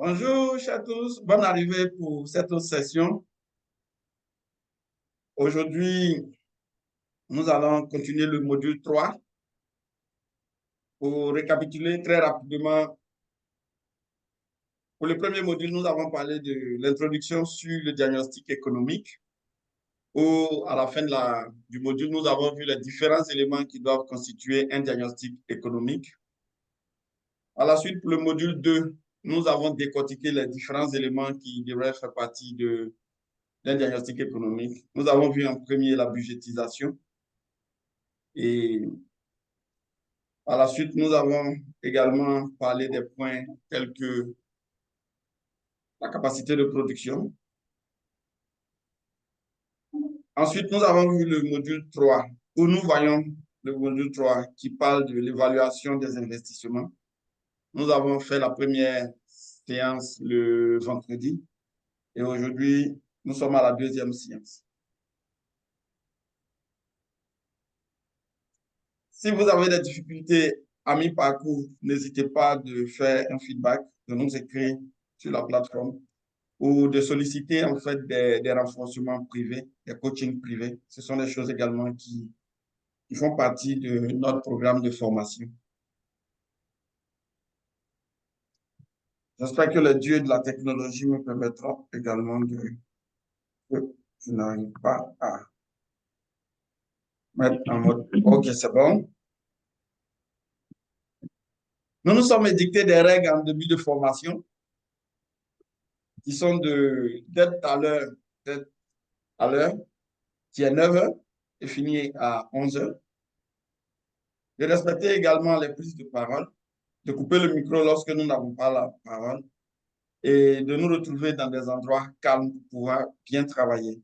Bonjour, chers tous. Bonne arrivée pour cette autre session. Aujourd'hui, nous allons continuer le module 3. Pour récapituler très rapidement, pour le premier module, nous avons parlé de l'introduction sur le diagnostic économique, où à la fin du module, nous avons vu les différents éléments qui doivent constituer un diagnostic économique. À la suite, pour le module 2, nous avons décortiqué les différents éléments qui devraient faire partie d'un diagnostic économique. Nous avons vu en premier la budgétisation. Et par la suite, nous avons également parlé des points tels que la capacité de production. Ensuite, nous avons vu le module 3, où nous voyons le module 3 qui parle de l'évaluation des investissements. Nous avons fait la première séance le vendredi et aujourd'hui, nous sommes à la deuxième séance. Si vous avez des difficultés à mi-parcours, n'hésitez pas de faire un feedback, de nous écrire sur la plateforme ou de solliciter en fait des renforcements privés, des coachings privés. Ce sont des choses également qui font partie de notre programme de formation. J'espère que le Dieu de la technologie me permettra également de... Je n'arrive pas à mettre en mode... OK, c'est bon. Nous nous sommes édictés des règles en début de formation qui sont d'être à l'heure, qui est 9 heures et finir à 11 heures. De respecter également les prises de parole, de couper le micro lorsque nous n'avons pas la parole et de nous retrouver dans des endroits calmes pour pouvoir bien travailler.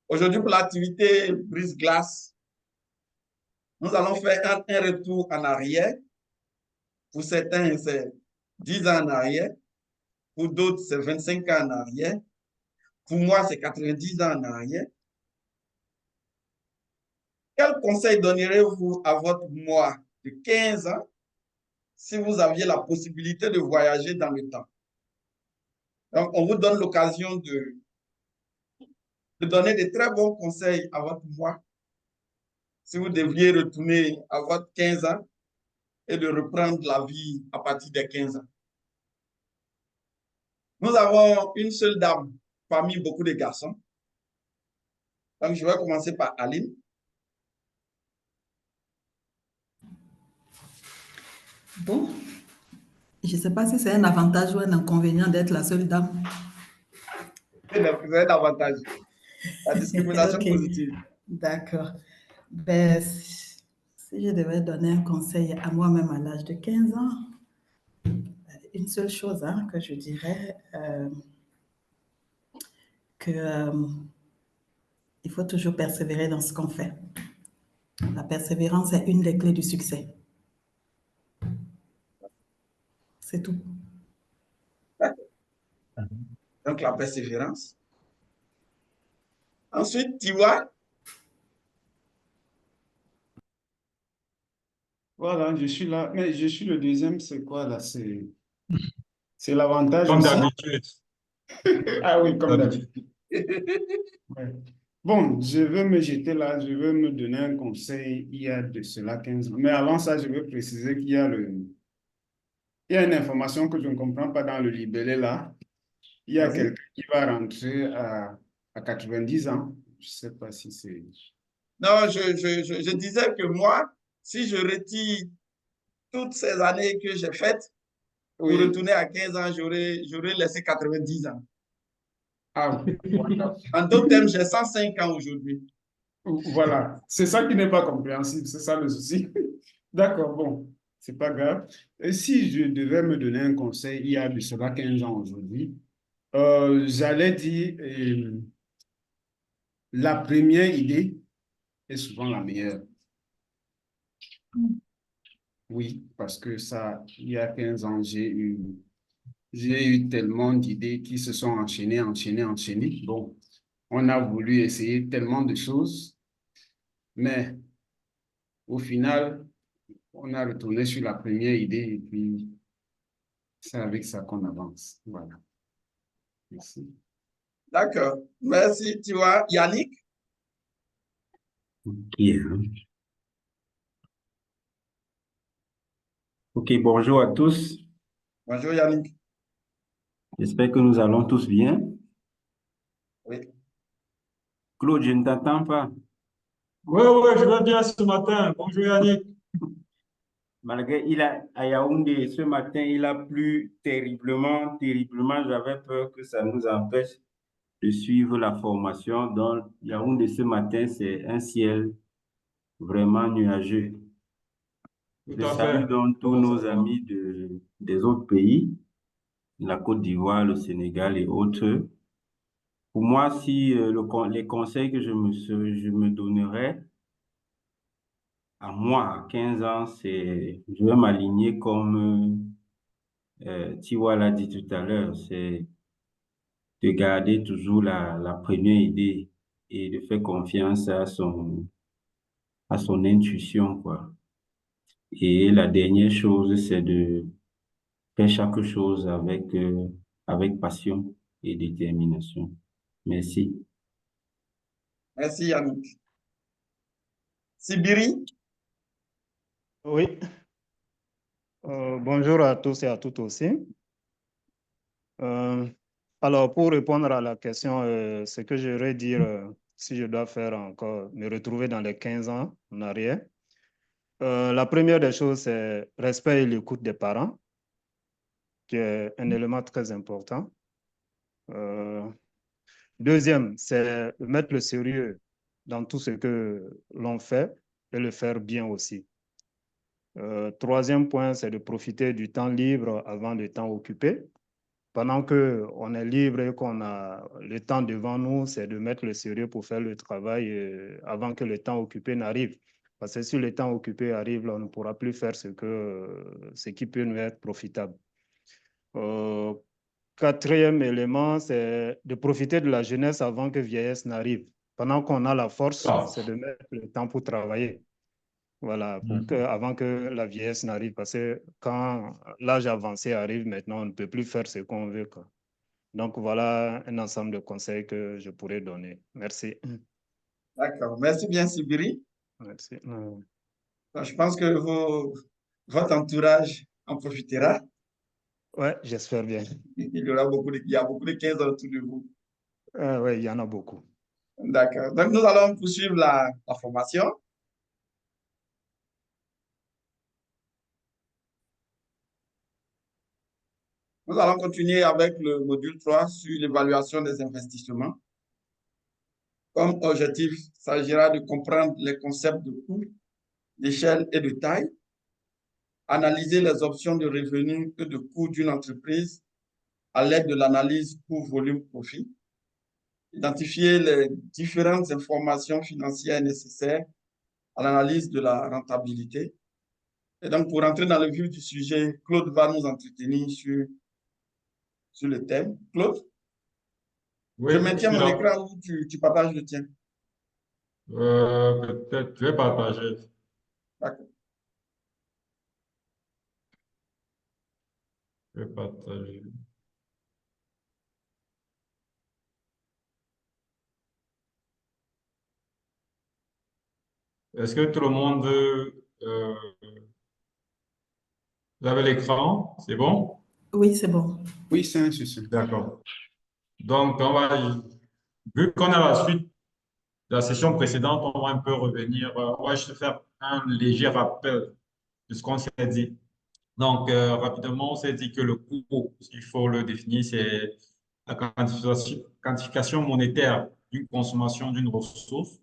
Aujourd'hui, pour l'activité brise-glace, nous allons faire un retour en arrière. Pour certains, c'est 10 ans en arrière. Pour d'autres, c'est 25 ans en arrière. Pour moi, c'est 90 ans en arrière. Quel conseil donnerez-vous à votre moi de 15 ans si vous aviez la possibilité de voyager dans le temps? Donc, on vous donne l'occasion de donner de très bons conseils à votre moi si vous deviez retourner à votre 15 ans et de reprendre la vie à partir des 15 ans. Nous avons une seule dame parmi beaucoup de garçons. Donc, je vais commencer par Aline. Bon, je ne sais pas si c'est un avantage ou un inconvénient d'être la seule dame. C'est un avantage. La discrimination Ok, positive. d'accord. Ben, si je devais donner un conseil à moi-même à l'âge de 15 ans, une seule chose que je dirais, il faut toujours persévérer dans ce qu'on fait. La persévérance est une des clés du succès. C'est tout. Donc, la persévérance. Ensuite, tu vois. Voilà, je suis là. Mais je suis le deuxième, c'est quoi là? C'est l'avantage Comme aussi. d'habitude. Ah oui, comme d'habitude. Ouais. Bon, je veux me jeter là, je veux me donner un conseil il y a de cela 15 ans. Mais avant ça, je veux préciser qu'il y a il y a une information que je ne comprends pas dans le libellé là. Il y a quelqu'un qui va rentrer à 90 ans. Je ne sais pas si c'est... Non, je disais que moi, si je retire toutes ces années que j'ai faites, pour retourner à 15 ans, j'aurais laissé 90 ans. Ah, voilà. En d'autres termes, j'ai 105 ans aujourd'hui. Voilà, c'est ça qui n'est pas compréhensible, c'est ça le souci. D'accord, bon, c'est pas grave. Et si je devais me donner un conseil il y a de cela 15 ans aujourd'hui, j'allais dire la première idée est souvent la meilleure. Oui, parce que ça, il y a 15 ans, j'ai eu tellement d'idées qui se sont enchaînées. Bon, on a voulu essayer tellement de choses, mais au final, on a retourné sur la première idée et puis C'est avec ça qu'on avance. Voilà. Merci. D'accord. Merci, tu vois. Yannick? Ok, hein. Ok, bonjour à tous. Bonjour, Yannick. J'espère que nous allons tous bien. Oui. Claude, je ne t'entends pas. Oui, je vais bien ce matin. Bonjour Yannick. Malgré, à Yaoundé, ce matin, il a plu terriblement, terriblement. J'avais peur que ça nous empêche de suivre la formation. Donc, Yaoundé, ce matin, c'est un ciel vraiment nuageux. Tout Je à salue fait. donc tous Bon, ça nos va. amis des autres pays, la Côte d'Ivoire, le Sénégal et autres. Pour moi, si les conseils que je me donnerais à moi, à 15 ans, je vais m'aligner comme Tiwa l'a dit tout à l'heure, c'est de garder toujours la première idée et de faire confiance à son intuition, quoi. Et la dernière chose, c'est de faire chaque chose avec passion et détermination. Merci. Merci, Yannick. Sibiri? Oui, bonjour à tous et à toutes aussi. Alors, pour répondre à la question, ce que j'aimerais dire, si je dois faire encore, me retrouver dans les 15 ans en arrière, la première des choses, c'est respect et l'écoute des parents, qui est un élément très important. Deuxième, c'est mettre le sérieux dans tout ce que l'on fait et le faire bien aussi. Troisième point, c'est de profiter du temps libre avant le temps occupé. Pendant qu'on est libre et qu'on a le temps devant nous, c'est de mettre le sérieux pour faire le travail avant que le temps occupé n'arrive. Parce que si le temps occupé arrive, là, on ne pourra plus faire ce qui peut nous être profitable. Quatrième élément, c'est de profiter de la jeunesse avant que vieillesse n'arrive. Pendant qu'on a la force, c'est de mettre le temps pour travailler. Voilà, avant que la vieillesse n'arrive, parce que quand l'âge avancé arrive, maintenant, on ne peut plus faire ce qu'on veut, quoi. Donc, voilà un ensemble de conseils que je pourrais donner. Merci. D'accord. Merci bien, Sibiri. Merci. Je pense que votre entourage en profitera. Ouais, j'espère bien. Il y a beaucoup de 15 ans autour de vous. Oui, il y en a beaucoup. D'accord. Donc, nous allons poursuivre la formation. Nous allons continuer avec le module 3 sur l'évaluation des investissements. Comme objectif, il s'agira de comprendre les concepts de coût, d'échelle et de taille, analyser les options de revenus et de coûts d'une entreprise à l'aide de l'analyse coût, volume, profit, identifier les différentes informations financières nécessaires à l'analyse de la rentabilité. Et donc, pour entrer dans le vif du sujet, Claude va nous entretenir sur le thème. Claude, Oui, je je maintiens suis mon là. écran où tu partages le tien. Peut-être, je vais partager. D'accord. Je vais partager. Est-ce que tout le monde, vous avez l'écran? C'est bon? Oui, c'est bon. Oui, c'est un souci. D'accord. Donc, vu qu'on a la suite de la session précédente, on va un peu revenir. On va juste faire un léger rappel de ce qu'on s'est dit. Donc, rapidement, on s'est dit que le coût, il faut le définir, c'est la quantification monétaire d'une consommation d'une ressource.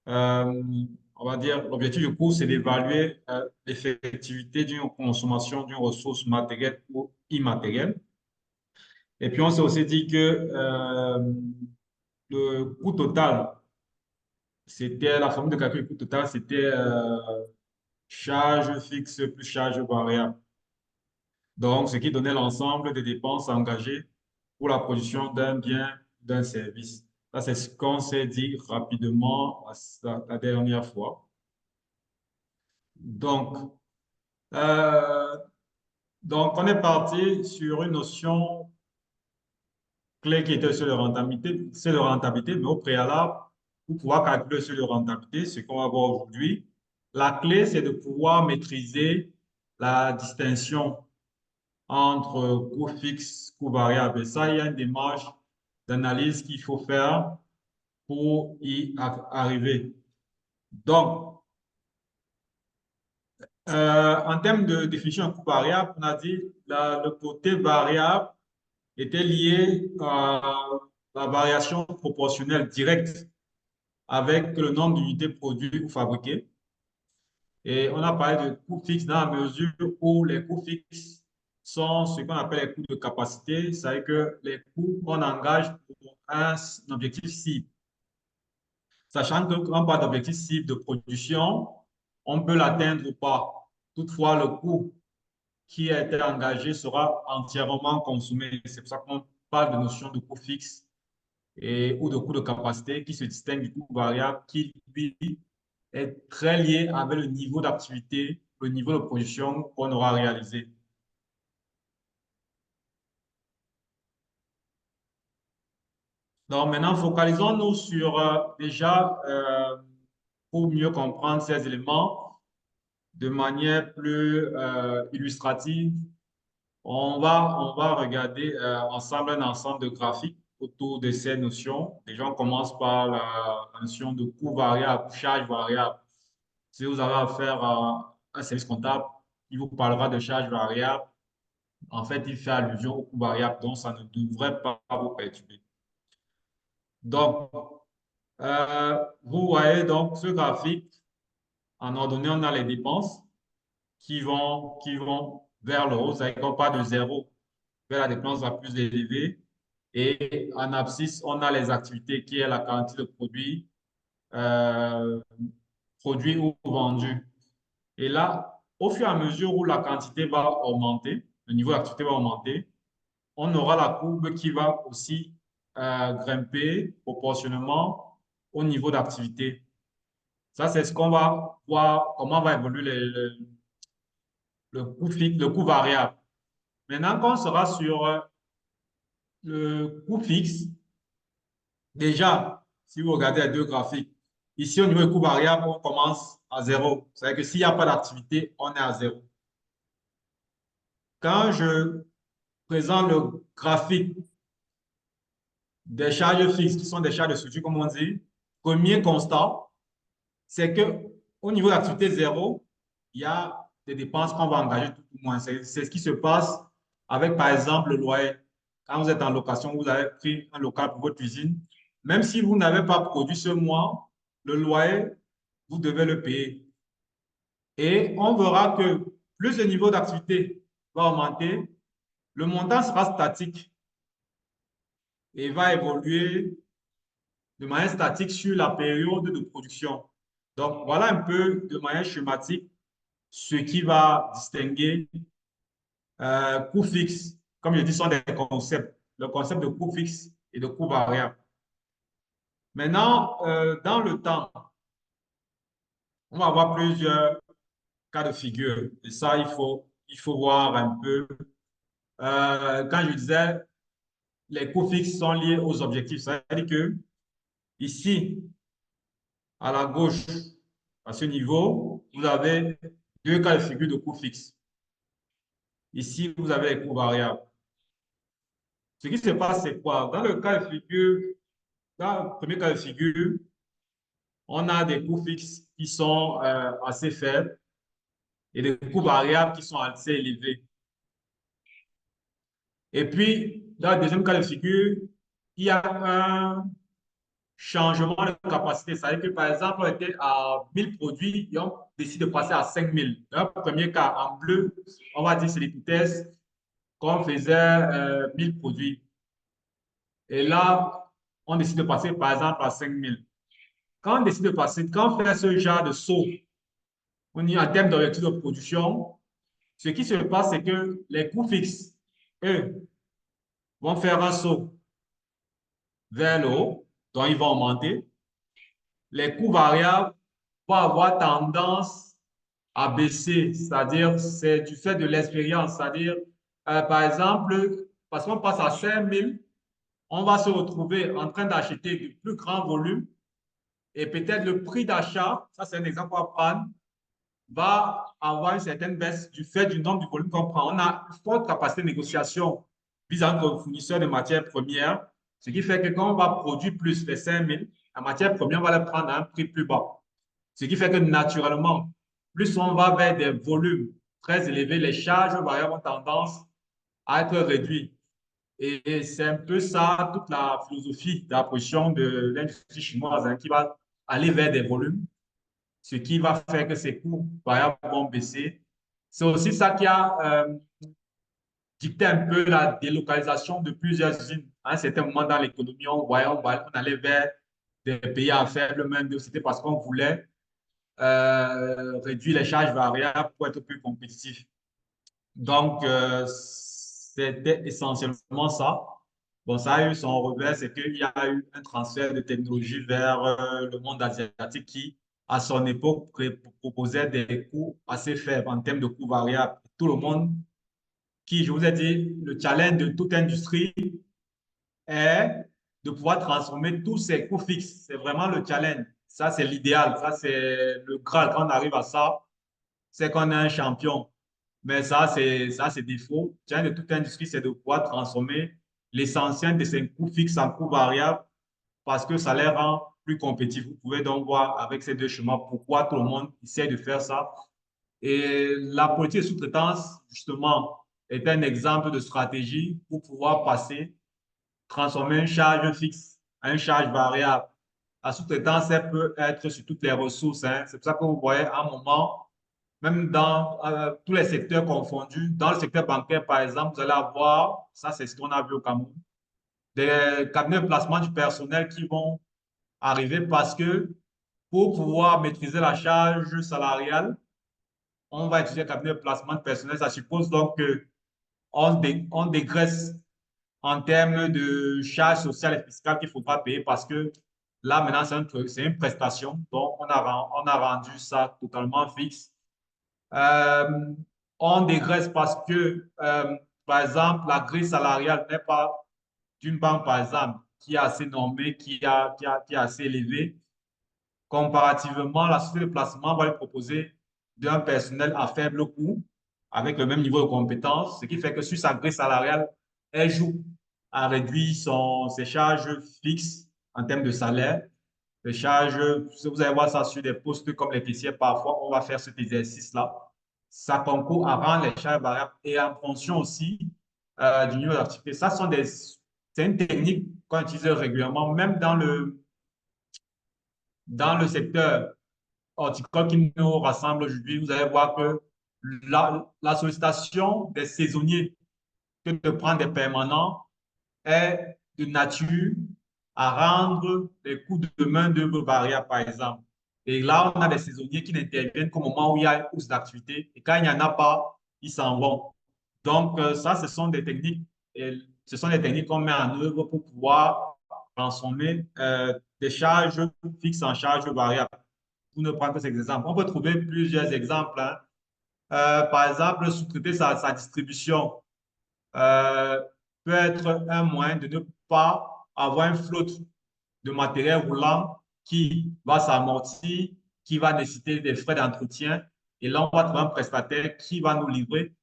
On va dire, l'objectif du coût, c'est d'évaluer l'effectivité d'une consommation d'une ressource matérielle ou immatérielle. Et puis, on s'est aussi dit que le coût total, c'était la formule de calcul du coût total, c'était charge fixe plus charge variable. Donc, ce qui donnait l'ensemble des dépenses engagées pour la production d'un bien, d'un service. Ça, c'est ce qu'on s'est dit rapidement la dernière fois. Donc, Donc, on est parti sur une notion clé qui était sur la rentabilité, mais au préalable, pour pouvoir calculer sur la rentabilité, ce qu'on va voir aujourd'hui, la clé, c'est de pouvoir maîtriser la distinction entre coût fixe, coût variable. Et ça, il y a une démarche d'analyse qu'il faut faire pour y arriver. Donc, en termes de définition de coût variable, on a dit le côté variable était lié à la variation proportionnelle directe avec le nombre d'unités produites ou fabriquées. Et on a parlé de coûts fixes dans la mesure où les coûts fixes sont ce qu'on appelle les coûts de capacité, c'est-à-dire que les coûts qu'on engage pour un objectif cible. Sachant que quand on parle d'objectif cible de production, on peut l'atteindre ou pas. Toutefois, le coût qui a été engagé sera entièrement consommé. C'est pour ça qu'on parle de notion de coût fixe ou de coût de capacité qui se distingue du coût variable qui, lui, est très lié avec le niveau d'activité, le niveau de production qu'on aura réalisé. Donc maintenant, focalisons-nous sur pour mieux comprendre ces éléments de manière plus illustrative, on va regarder ensemble un ensemble de graphiques autour de ces notions. Déjà, on commence par la notion de coût variable, charge variable. Si vous avez affaire à un service comptable, il vous parlera de charge variable. En fait, il fait allusion au coût variable, donc ça ne devrait pas vous perturber. Donc, vous voyez donc ce graphique, en ordonnée, on a les dépenses qui vont vers le haut, c'est-à-dire qu'on part de zéro vers la dépense la plus élevée. Et en abscisse, on a les activités qui est la quantité de produits, produits ou vendus. Et là, au fur et à mesure où la quantité va augmenter, le niveau d'activité va augmenter, on aura la courbe qui va aussi grimper proportionnellement au niveau d'activité. Ça, c'est ce qu'on va voir, comment va évoluer le coût fixe, le coût variable. Maintenant, quand on sera sur le coût fixe, déjà, si vous regardez les deux graphiques, ici au niveau du coût variable, on commence à zéro. C'est-à-dire que s'il n'y a pas d'activité, on est à zéro. Quand je présente le graphique des charges fixes, qui sont des charges de structure, comme on dit, premier constat, c'est que au niveau d'activité zéro, il y a des dépenses qu'on va engager tout au moins. C'est ce qui se passe avec, par exemple, le loyer. Quand vous êtes en location, vous avez pris un local pour votre usine. Même si vous n'avez pas produit ce mois, le loyer, vous devez le payer. Et on verra que plus le niveau d'activité va augmenter, le montant sera statique et va évoluer de manière statique sur la période de production. Donc, voilà un peu de manière schématique ce qui va distinguer coût fixe. Comme je dis, ce sont des concepts. Le concept de coût fixe et de coût variable. Maintenant, dans le temps, on va avoir plusieurs cas de figure. Et ça, il faut voir un peu. Quand je disais les coûts fixes sont liés aux objectifs, ça veut dire que ici, à la gauche, à ce niveau, vous avez deux cas de figure de coûts fixes. Ici, vous avez les coûts variables. Ce qui se passe, c'est quoi? Dans le cas de figure, dans le premier cas de figure, on a des coûts fixes qui sont assez faibles et des coûts variables qui sont assez élevés. Et puis, dans le deuxième cas de figure, il y a un changement de capacité. Ça veut dire que, par exemple, on était à 1000 produits et on décide de passer à 5000. Dans le premier cas, en bleu, on va dire c'est l'hypothèse qu'on faisait 1000 produits. Et là, on décide de passer, par exemple, à 5000. Quand on décide de passer, quand on fait ce genre de saut, en termes d'objectif de production, ce qui se passe, c'est que les coûts fixes, eux, vont faire un saut vers le haut, donc ils vont augmenter. Les coûts variables vont avoir tendance à baisser, c'est-à-dire c'est du fait de l'expérience, c'est-à-dire par exemple, parce qu'on passe à 5 000, on va se retrouver en train d'acheter du plus grand volume et peut-être le prix d'achat, ça c'est un exemple à prendre, va avoir une certaine baisse du fait du nombre de volume qu'on prend. On a une forte capacité de négociation vis-à-vis de nos fournisseurs de matières premières, ce qui fait que quand on va produire plus les 5 000, la matière première, on va la prendre à un prix plus bas. Ce qui fait que naturellement, plus on va vers des volumes très élevés, les charges variables ont tendance à être réduites. Et c'est un peu ça, toute la philosophie de la position de l'industrie chinoise, hein, qui va aller vers des volumes, ce qui va faire que ses coûts variables vont baisser. C'est aussi ça qui a dicté un peu la délocalisation de plusieurs usines. À un certain moment dans l'économie, on voyait, on allait vers des pays à faible main-d'œuvre. C'était parce qu'on voulait réduire les charges variables pour être plus compétitif. Donc, c'était essentiellement ça. Bon, ça a eu son revers, c'est qu'il y a eu un transfert de technologie vers le monde asiatique qui, à son époque, proposait des coûts assez faibles en termes de coûts variables. Tout le monde qui, je vous ai dit, le challenge de toute industrie est de pouvoir transformer tous ces coûts fixes. C'est vraiment le challenge. Ça, c'est l'idéal. Ça, c'est le Graal. Quand on arrive à ça, c'est qu'on est un champion. Mais ça, c'est défaut. Le challenge de toute industrie, c'est de pouvoir transformer l'essentiel de ces coûts fixes en coûts variables parce que ça les rend plus compétitifs. Vous pouvez donc voir avec ces deux chemins pourquoi tout le monde essaie de faire ça. Et la politique de sous-traitance, justement, est un exemple de stratégie pour pouvoir passer, transformer une charge fixe à une charge variable. La sous-traitance, elle peut être sur toutes les ressources, hein. C'est pour ça que vous voyez à un moment, même dans tous les secteurs confondus, dans le secteur bancaire, par exemple, vous allez avoir, ça c'est ce qu'on a vu au Cameroun, des cabinets de placement du personnel qui vont arriver parce que pour pouvoir maîtriser la charge salariale, on va utiliser un cabinet de placement de personnel. Ça suppose donc qu'on dégraisse en termes de charges sociales et fiscales qu'il faudra payer parce que là, maintenant, c'est une prestation. Donc, on a rendu ça totalement fixe. Euh, on dégraisse parce que, par exemple, la grille salariale n'est pas d'une banque, par exemple, qui est assez normée, qui est assez élevée. Comparativement, la société de placement va lui proposer d'un personnel à faible coût, avec le même niveau de compétence, ce qui fait que sur sa grille salariale, elle joue à réduire ses charges fixes en termes de salaire. Les charges, vous allez voir ça sur des postes comme les caissiers, parfois on va faire cet exercice-là. Ça concourt à rendre les charges variables et en fonction aussi du niveau d'activité. C'est une technique qu'on utilise régulièrement, même dans le secteur horticole qui nous rassemble aujourd'hui. Vous allez voir que la sollicitation des saisonniers que de prendre des permanents est de nature à rendre les coûts de main-d'œuvre variables, par exemple. Et là, on a des saisonniers qui n'interviennent qu'au moment où il y a une hausse d'activité. Et quand il n'y en a pas, ils s'en vont. Donc, ça, ce sont des techniques, ce sont des techniques qu'on met en œuvre pour pouvoir transformer des charges fixes en charges variables. Pour ne prendre que ces exemples. On peut trouver plusieurs exemples, hein. Par exemple, sous-traiter sa distribution peut être un moyen de ne pas avoir une flotte de matériel roulant qui va s'amortir, qui va nécessiter des frais d'entretien. Et là, on va trouver un prestataire qui va nous livrer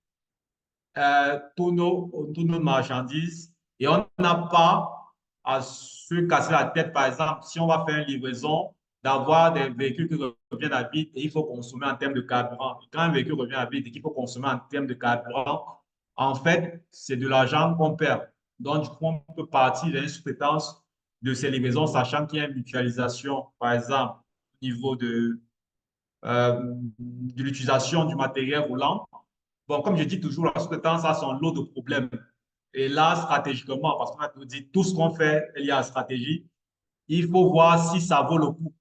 toutes nos marchandises et on n'a pas à se casser la tête, par exemple, si on va faire une livraison, d'avoir des véhicules qui reviennent à vide et il faut consommer en termes de carburant. Et quand un véhicule revient à vide et qu'il faut consommer en termes de carburant, en fait, c'est de l'argent qu'on perd. Donc, du coup, on peut partir vers une sous-traitance de ces livraisons, sachant qu'il y a une mutualisation, par exemple, au niveau de l'utilisation du matériel roulant. Bon, comme je dis toujours, la sous-traitance a son lot de problèmes. Et là, stratégiquement, parce qu'on a tout dit, tout ce qu'on fait est lié à la stratégie, il faut voir si ça vaut le coup.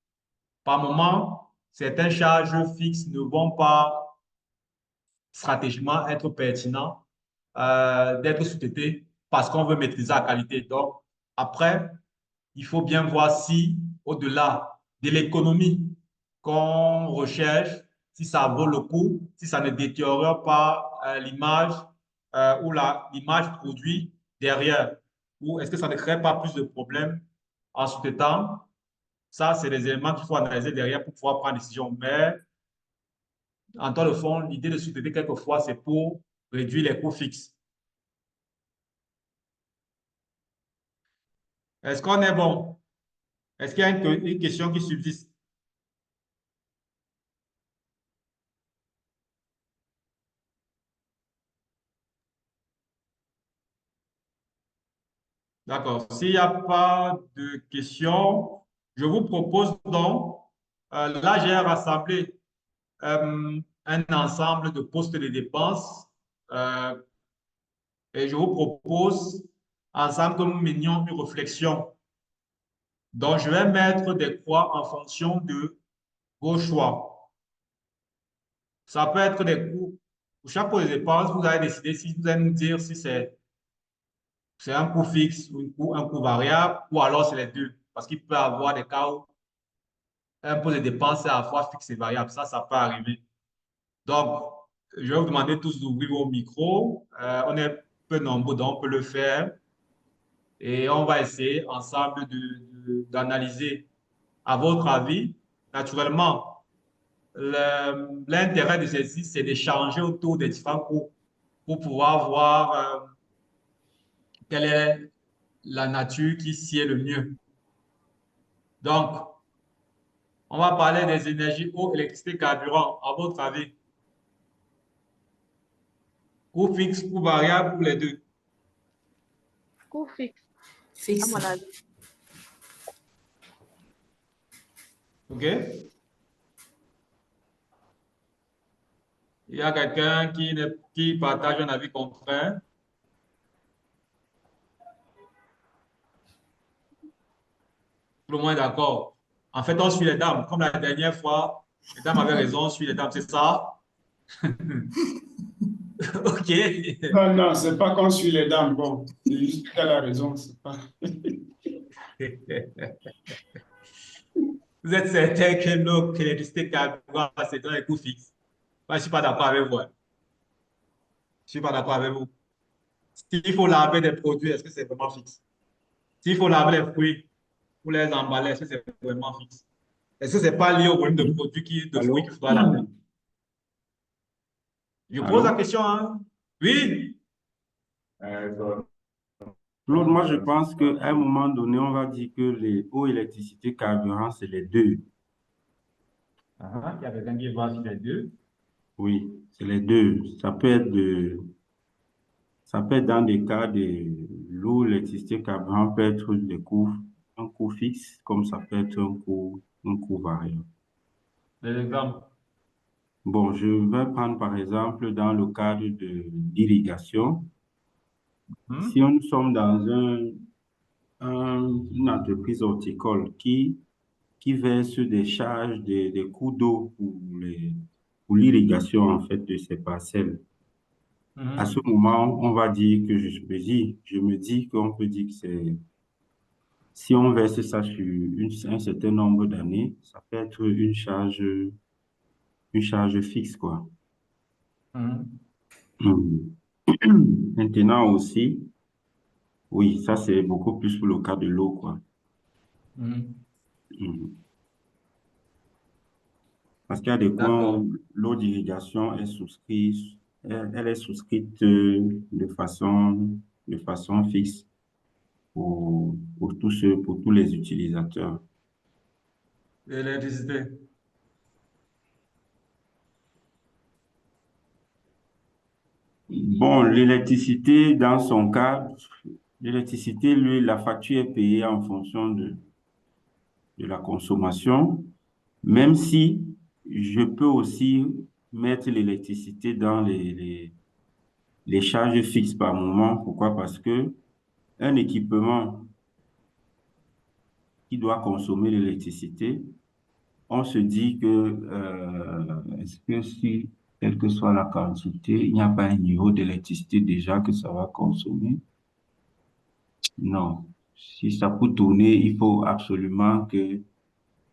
Par moment, certaines charges fixes ne vont pas stratégiquement être pertinents d'être sous-traités parce qu'on veut maîtriser la qualité. Donc, après, il faut bien voir si, au-delà de l'économie qu'on recherche, si ça vaut le coup, si ça ne détériore pas l'image ou l'image produit derrière, ou est-ce que ça ne crée pas plus de problèmes en sous-traitant? Ça, c'est les éléments qu'il faut analyser derrière pour pouvoir prendre une décision. Mais en temps de fond, l'idée de sous-traiter quelquefois, c'est pour réduire les coûts fixes. Est-ce qu'on est bon? Est-ce qu'il y a une question qui subsiste? D'accord. S'il n'y a pas de questions, je vous propose donc, là j'ai rassemblé un ensemble de postes de dépenses euh, et je vous propose ensemble que nous menions une réflexion. Donc je vais mettre des croix en fonction de vos choix. Ça peut être des coûts. Pour chaque poste de dépenses, vous allez décider si vous allez nous dire si c'est un coût fixe ou un coût variable, ou alors c'est les deux. Parce qu'il peut y avoir des cas où un poste de dépenses est à la fois fixe et variable. Ça peut arriver. Donc, je vais vous demander tous d'ouvrir vos micros. On est peu nombreux, donc on peut le faire. Et on va essayer ensemble d'analyser à votre avis. Naturellement, l'intérêt de ceci, c'est d'échanger autour des différents coûts pour pouvoir voir quelle est la nature qui sied le mieux. Donc, on va parler des énergies eau, électricité, carburant. À votre avis, coût fixe, coût variable ou les deux? Coût fixe, à Fixe. mon avis. OK? Il y a quelqu'un qui partage un avis contraire? Tout le monde est d'accord. En fait, on suit les dames. Comme la dernière fois, les dames avaient raison, on suit les dames, c'est ça? OK. Non, non, c'est pas qu'on suit les dames. Bon, c'est juste qu'elle a raison. C'est pas... Vous êtes certain que l'eau, que l'électricité carburant, c'est dans les coûts fixes? Moi, je ne suis pas d'accord avec vous. Je ne suis pas d'accord avec vous. S'il faut laver des produits, est-ce que c'est vraiment fixe? S'il faut laver les fruits pour les emballer, est-ce que c'est vraiment fixe? Est-ce que ce n'est pas lié au volume de produits de fruits qu'il faudra laver? Je pose la Allô? question, hein? Oui. Claude, moi, je pense qu'à un moment donné, on va dire que les eau, électricité, carburant, c'est les deux. Il y a quelqu'un qui va sur les deux. Oui, c'est les deux. Ça peut être dans des cas de l'eau, l'électricité, carburant peut être un coût fixe, comme ça peut être un coût variable. Des exemples. Bon, je vais prendre par exemple dans le cadre de l'irrigation. Si nous sommes dans une entreprise horticole qui verse des charges, des coûts d'eau pour l'irrigation en fait de ces parcelles, à ce moment, on va dire que je me dis qu'on peut dire que si on verse ça sur un certain nombre d'années, ça peut être une charge fixe, quoi. Maintenant aussi, oui, ça c'est beaucoup plus pour le cas de l'eau, quoi. Parce qu'il y a des coins où l'eau d'irrigation est souscrite, elle est souscrite de façon fixe pour tous les utilisateurs. L'électricité. Bon, l'électricité, dans son cas, l'électricité, lui, la facture est payée en fonction de la consommation, même si je peux aussi mettre l'électricité dans les charges fixes par moment. Pourquoi? Parce que un équipement qui doit consommer l'électricité, on se dit que est-ce que si, quelle que soit la quantité, il n'y a pas un niveau d'électricité déjà que ça va consommer? Non. Si ça peut tourner, il faut absolument que,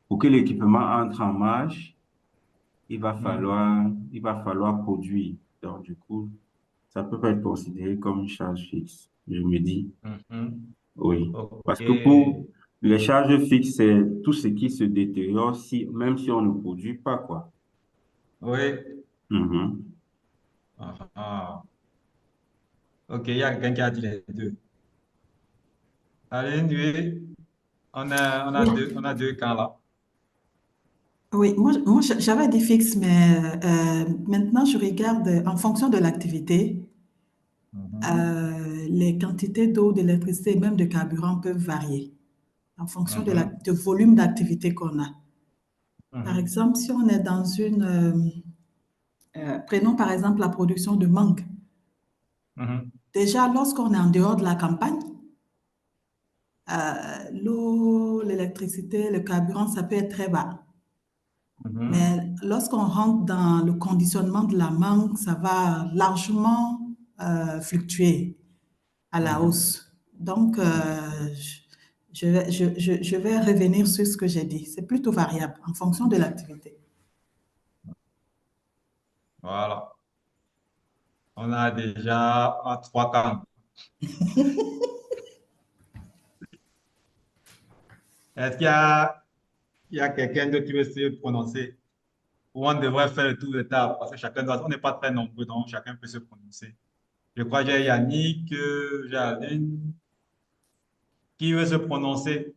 pour que l'équipement entre en marche, il va falloir produire. Donc, du coup, ça peut pas être considéré comme une charge fixe. Je me dis, Mhm. oui. Parce Ok. que pour les charges fixes, c'est tout ce qui se détériore si, même si on ne produit pas, quoi. Oui. Mhm. Ah, ah. Ok, il y a quelqu'un qui a dit les deux. Allez, Nuit, Oui, on a deux camps là. oui, j'avais dit fixe, mais maintenant je regarde en fonction de l'activité, Mhm. les quantités d'eau, d'électricité et même de carburant peuvent varier en fonction Mhm. de volume d'activité qu'on a. Par Mhm. exemple, si on est dans prenons par exemple la production de mangue. Mhm. Déjà, lorsqu'on est en dehors de la campagne, l'eau, l'électricité, le carburant, ça peut être très bas. Mhm. Mais lorsqu'on rentre dans le conditionnement de la mangue, ça va largement fluctuer à la Mhm. hausse. Donc, je vais revenir sur ce que j'ai dit. C'est plutôt variable en fonction de l'activité. Voilà. On a déjà trois camps. Est-ce il y a quelqu'un d'autre qui veut se prononcer? Ou on devrait faire le tour de table parce que on n'est pas très nombreux, donc chacun peut se prononcer. Je crois que j'ai Yannick, j'ai Aline. Qui veut se prononcer?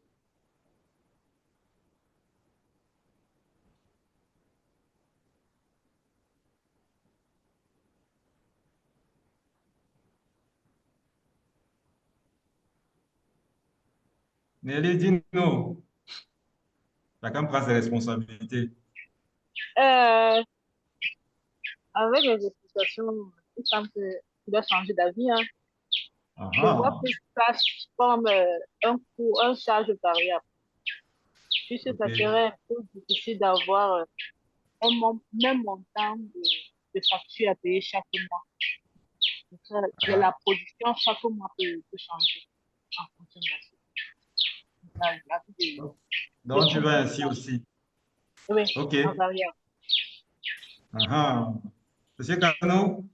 Nelly, dis-nous. Chacun prend ses responsabilités. Euh, Avec les explications, il semble que tu dois changer d'avis, hein. Ah Je vois ah, plus ça comme un coût, un charge variable. Puisque ok. ça serait un peu difficile d'avoir même montant de facture à payer chaque mois. Donc, la Ah, production chaque mois peut changer en fonction de ok. des Donc, tu coûts vas ainsi principaux. aussi. Oui, Ok. en variable. Ah ah. Monsieur Cano?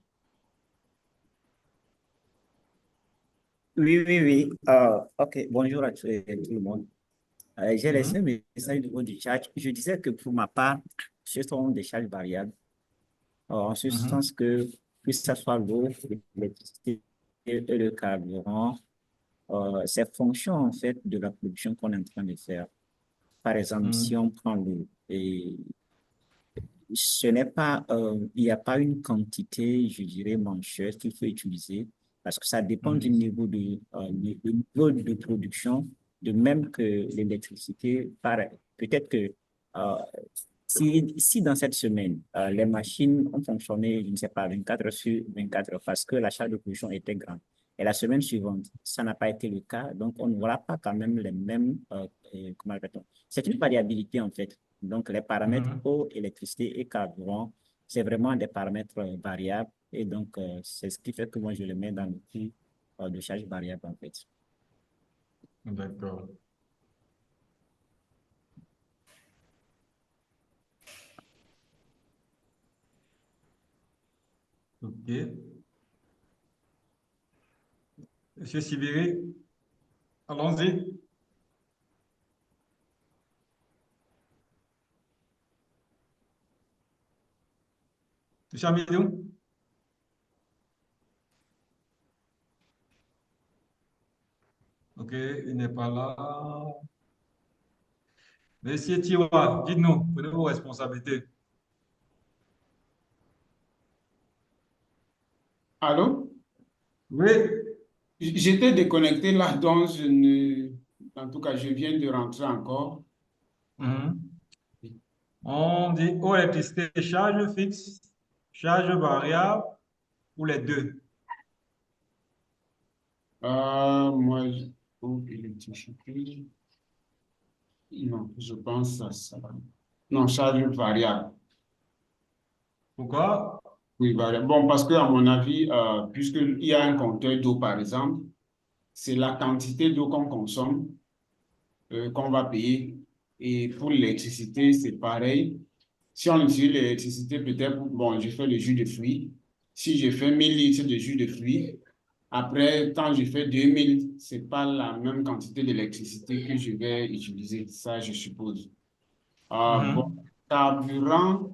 Oui, oui, oui. OK, bonjour à tout le monde. J'ai laissé un Mhm, message au niveau du chat. Je disais que pour ma part, ce sont des charges variables, en ce mhm, sens que ce soit l'eau, l'électricité et le carburant, c'est fonction en fait de la production qu'on est en train de faire. Par exemple, si mhm, on prend l'eau, et ce n'est pas, il n'y a pas une quantité, je dirais, mensuelle qu'il faut utiliser parce que ça dépend du mhm, niveau de production, de même que l'électricité. Peut-être que euh, si dans cette semaine, les machines ont fonctionné, je ne sais pas, 24 heures sur 24 heures parce que la charge de production était grande. Et la semaine suivante, ça n'a pas été le cas, donc on n'aura pas quand même les mêmes, comment appelle-t-on? C'est une variabilité en fait. Donc, les paramètres mhm. eau, électricité et carburant, c'est vraiment des paramètres variables. Et donc, c'est ce qui fait que moi, je le mets dans le prix de charge variable, en fait. D'accord. Ok. Monsieur Sibiri, allons-y. Monsieur Amidou? Ok, il n'est pas là. Monsieur Tiwa, dites-nous, prenez vos responsabilités. Allô? Oui. J'étais déconnecté là, donc en tout cas, je viens de rentrer encore. Mhm. On dit eau, électricité, charge fixe, charge variable ou les deux. Moi, oh, électricité. Non, je pense à ça. Non, charge variable. Pourquoi? Oui, variable. Bon, parce que à mon avis, puisqu'il y a un compteur d'eau, par exemple, c'est la quantité d'eau qu'on consomme qu'on va payer. Et pour l'électricité, c'est pareil. Si on utilise l'électricité, peut-être, bon, je fais le jus de fruits. Si je fais 1000 litres de jus de fruits, après, quand je fais 2000, ce n'est pas la même quantité d'électricité que je vais utiliser, ça, je suppose. Bon, carburant,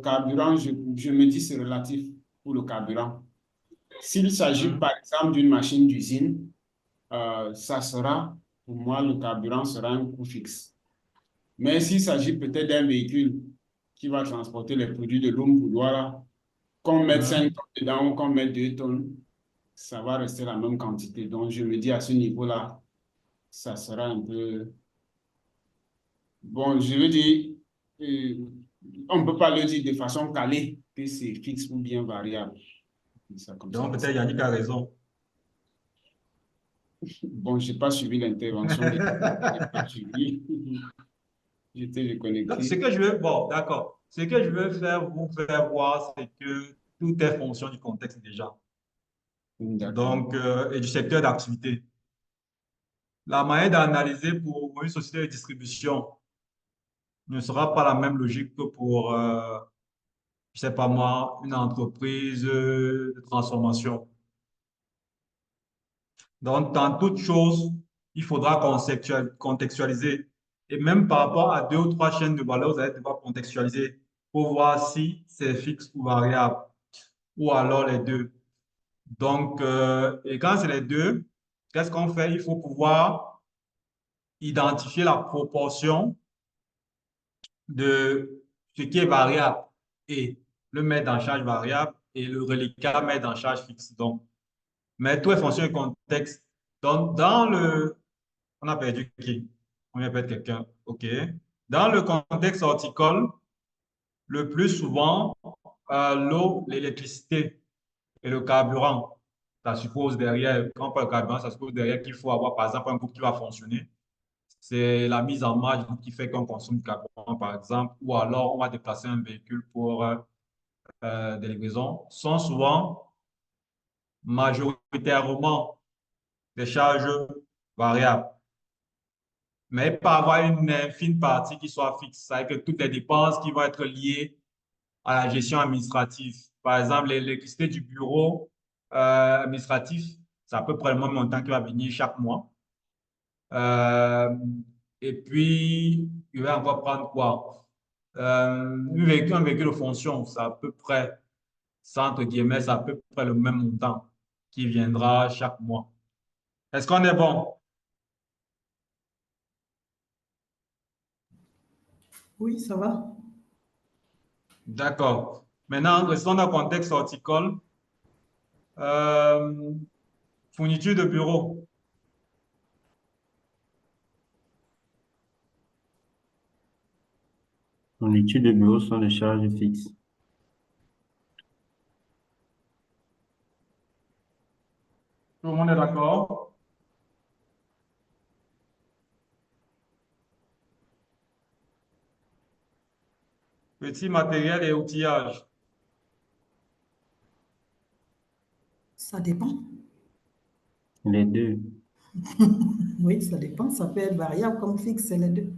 carburant, je me dis c'est relatif pour le carburant. S'il s'agit, par exemple, d'une machine d'usine, ça sera, pour moi, le carburant sera un coût fixe. Mais s'il s'agit peut-être d'un véhicule qui va transporter les produits de l'homme pour Douala, qu'on mette 5 tonnes dedans ou qu'on mette 2 tonnes, ça va rester la même quantité. Donc, je me dis à ce niveau-là, ça sera un peu... Bon, je veux dire, on ne peut pas le dire de façon calée que c'est fixe ou bien variable. Ça, comme Donc, ça. peut-être Yannick a raison. Bon, je n'ai pas suivi l'intervention. J'ai pas suivi. J'étais Donc, ce déconnecté. que je veux, bon, d'accord. Ce que je veux vous faire voir, c'est que tout est fonction du contexte déjà. D'accord. Donc, et du secteur d'activité. La manière d'analyser pour une société de distribution ne sera pas la même logique que pour, je sais pas moi, une entreprise de transformation. Donc, dans toute chose, il faudra contextualiser. Et même par rapport à 2 ou 3 chaînes de valeur, vous allez devoir contextualiser pour voir si c'est fixe ou variable, ou alors les deux. Donc, et quand c'est les deux, qu'est-ce qu'on fait? Il faut pouvoir identifier la proportion de ce qui est variable et le mettre en charge variable et le reliquat mettre en charge fixe. Donc, mais tout est fonction du contexte. Donc, on a perdu qui? On vient perdre quelqu'un. OK. Dans le contexte horticole, le plus souvent, l'eau, l'électricité et le carburant, ça suppose derrière, quand on parle de carburant, ça suppose derrière qu'il faut avoir, par exemple, un groupe qui va fonctionner. C'est la mise en marge qui fait qu'on consomme du carburant, par exemple, ou alors on va déplacer un véhicule pour des livraisons. Sont souvent majoritairement des charges variables. Mais il peut y avoir une infime partie qui soit fixe. C'est-à-dire que toutes les dépenses qui vont être liées à la gestion administrative. Par exemple, l'électricité du bureau administratif, c'est à peu près le même montant qui va venir chaque mois. Et puis, il va encore prendre quoi? Un véhicule de fonction, c'est à peu près, ça, entre guillemets, c'est à peu près le même montant qui viendra chaque mois. Est-ce qu'on est bon? Oui, ça va. D'accord. Maintenant, restons dans le contexte horticole. Fourniture de bureau. Fournitures de bureau sont des charges fixes. Tout le monde est d'accord? Petit matériel et outillage. Ça dépend. Les deux. Oui, ça dépend. Ça peut être variable comme fixe, c'est les deux.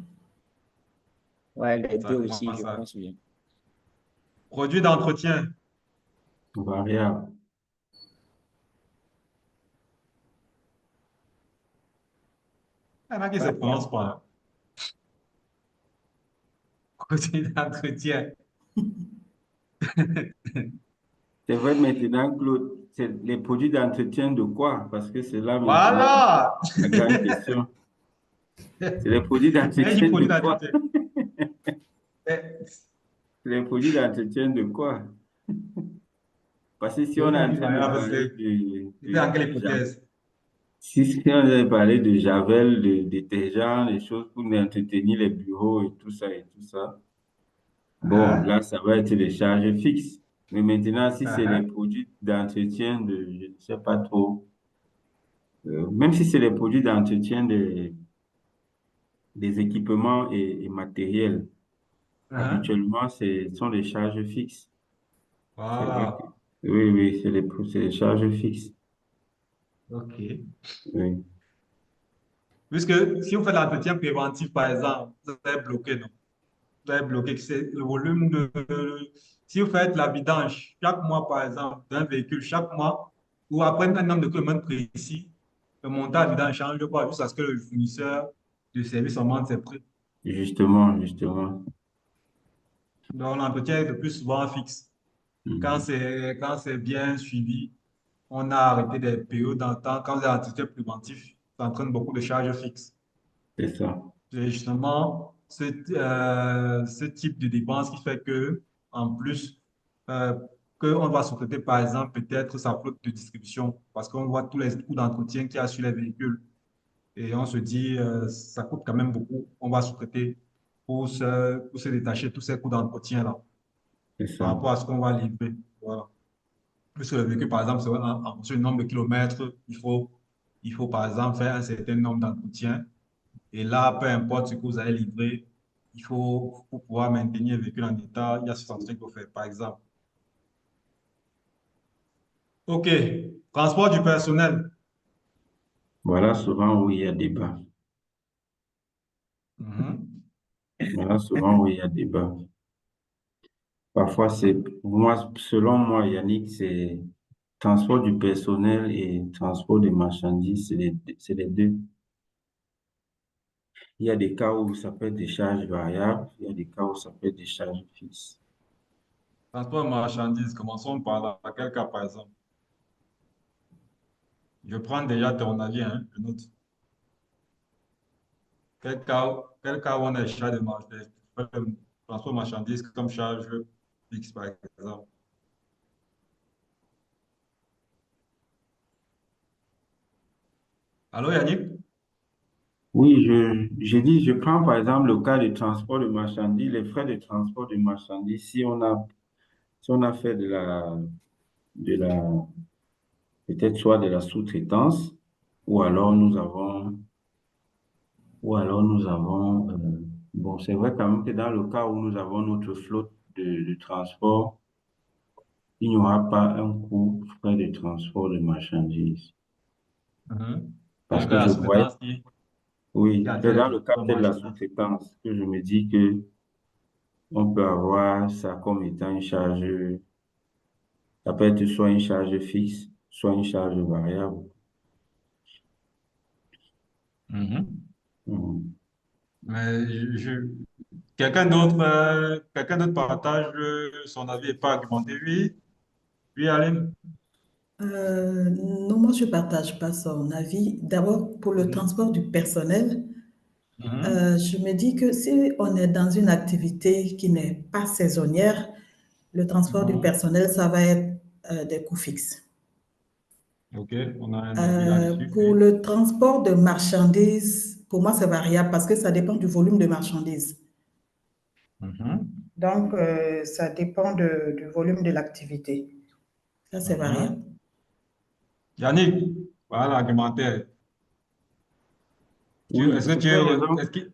Ouais, les Ça deux dépend aussi, je ça. pense bien. Produit d'entretien. Variable. Il y en a qui ne se prononcent pas. Hein. Produit d'entretien. C'est vrai maintenant, Claude, c'est les produits d'entretien de quoi? Parce que c'est là maintenant Voilà! la grande question. C'est les produits J'ai dit d'entretien produit de quoi? d'entretien. Les produits d'entretien de quoi? Parce que si on est en train de parler C'était en quelle hypothèse? si on avait parlé de javel, de détergent, les choses pour entretenir les bureaux et tout ça, bon, là, ça va être des charges fixes. Mais maintenant, si c'est les produits d'entretien je ne sais pas trop, même si c'est les produits d'entretien des équipements et matériels, habituellement, ce sont des charges fixes. C'est vrai que, Voilà. oui, c'est les charges fixes. OK. Oui. Puisque si vous faites l'entretien préventif, par exemple, vous allez bloquer, non? vous avez bloqué, que c'est le volume de... Si vous faites la vidange chaque mois, par exemple, d'un véhicule chaque mois, ou après un nombre de kilomètres précis, le montant de vidange change pas, juste parce que le fournisseur de service augmente ses prix. Justement, justement. Donc, l'entretien est le plus souvent fixe. Quand Mhm. c'est bien suivi, on a arrêté des périodes dans le temps. Quand vous avez entretien préventif, ça entraîne beaucoup de charges fixes. C'est ça. C'est justement ce type de dépense qui fait que, en plus, euh, qu'on va sous-traiter, par exemple, peut-être sa flotte de distribution, parce qu'on voit tous les coûts d'entretien qu'il y a sur les véhicules. Et on se dit, ça coûte quand même beaucoup. On va sous-traiter pour se détacher de tous ces coûts d'entretien-là C'est par ça. rapport à ce qu'on va livrer. Voilà. Plus le véhicule, par exemple, c'est en fonction du nombre de kilomètres, il faut, par exemple, faire un certain nombre d'entretiens. Et là, peu importe ce que vous allez livrer, il faut, pour pouvoir maintenir le véhicule en état, il y a ce entretien qu'il faut faire, par exemple. OK. Transport du personnel. Voilà souvent où il y a débat. Mhm. Voilà souvent où il y a débat. Parfois, moi, selon moi, Yannick, c'est transport du personnel et transport de marchandises, c'est les deux. Il y a des cas où ça peut être des charges variables, il y a des cas où ça peut être des charges fixes. Transport de marchandises, commençons par là. Quel cas, par exemple? Je prends déjà ton avis, hein, je note. Quel cas où on a des charges de marchandises, transport de marchandises comme charge fixe, par exemple? Allô, Yannick? Oui, j'ai dit, je prends par exemple le cas de transport de marchandises, les frais de transport de marchandises, si on a fait de la, peut-être soit de la sous-traitance, ou alors nous avons, bon, c'est vrai quand même que dans le cas où nous avons notre flotte de transport, il n'y aura pas un coût frais de transport de marchandises. Mhm. Parce Quel que cas la je voyais, sous-traitance qui oui, c'est attire le dans le cas transport de peut-être de la marchandises? sous-traitance que je me dis que on peut avoir ça comme étant une charge, ça peut être soit une charge fixe, soit une charge variable. Mhm. Mhm. Mais quelqu'un d'autre partage son avis et pas argumenté. Oui, oui, Aline. Non, moi, je ne partage pas son avis. D'abord, pour le Mhm. transport du personnel, Mhm. je me dis que si on est dans une activité qui n'est pas saisonnière, le transport du Mhm. personnel, ça va être des coûts fixes. OK, on a un avis là-dessus. Pour Oui. le transport de marchandises, pour moi, c'est variable parce que ça dépend du volume de marchandises. Mhm. Donc, ça dépend du volume de l'activité. Ça, c'est variable. Mhm. Yannick, voilà l'argumentaire. Oui, Est-ce que c'est pour tu cette es, raison, est-ce que...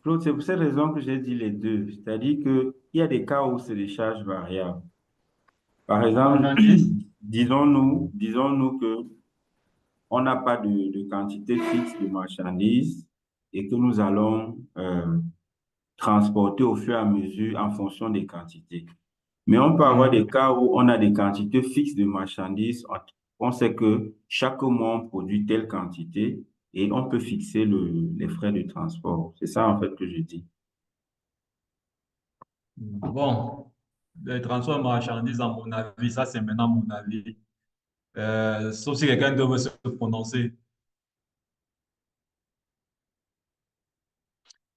Claude, c'est pour cette raison que j'ai dit les deux. C'est-à-dire que il y a des cas où c'est des charges variables. Par exemple, Marchandises? disons-nous que on n'a pas de quantité fixe de marchandises et que nous allons transporter au fur et à mesure en fonction des quantités. Mais on peut avoir Mhm. des cas où on a des quantités fixes de marchandises. On sait que chaque mois, on produit telle quantité et on peut fixer les frais de transport. C'est ça, en fait, que je dis. Bon, les transports de marchandises, à mon avis, ça c'est maintenant mon avis. Sauf si quelqu'un devait se prononcer.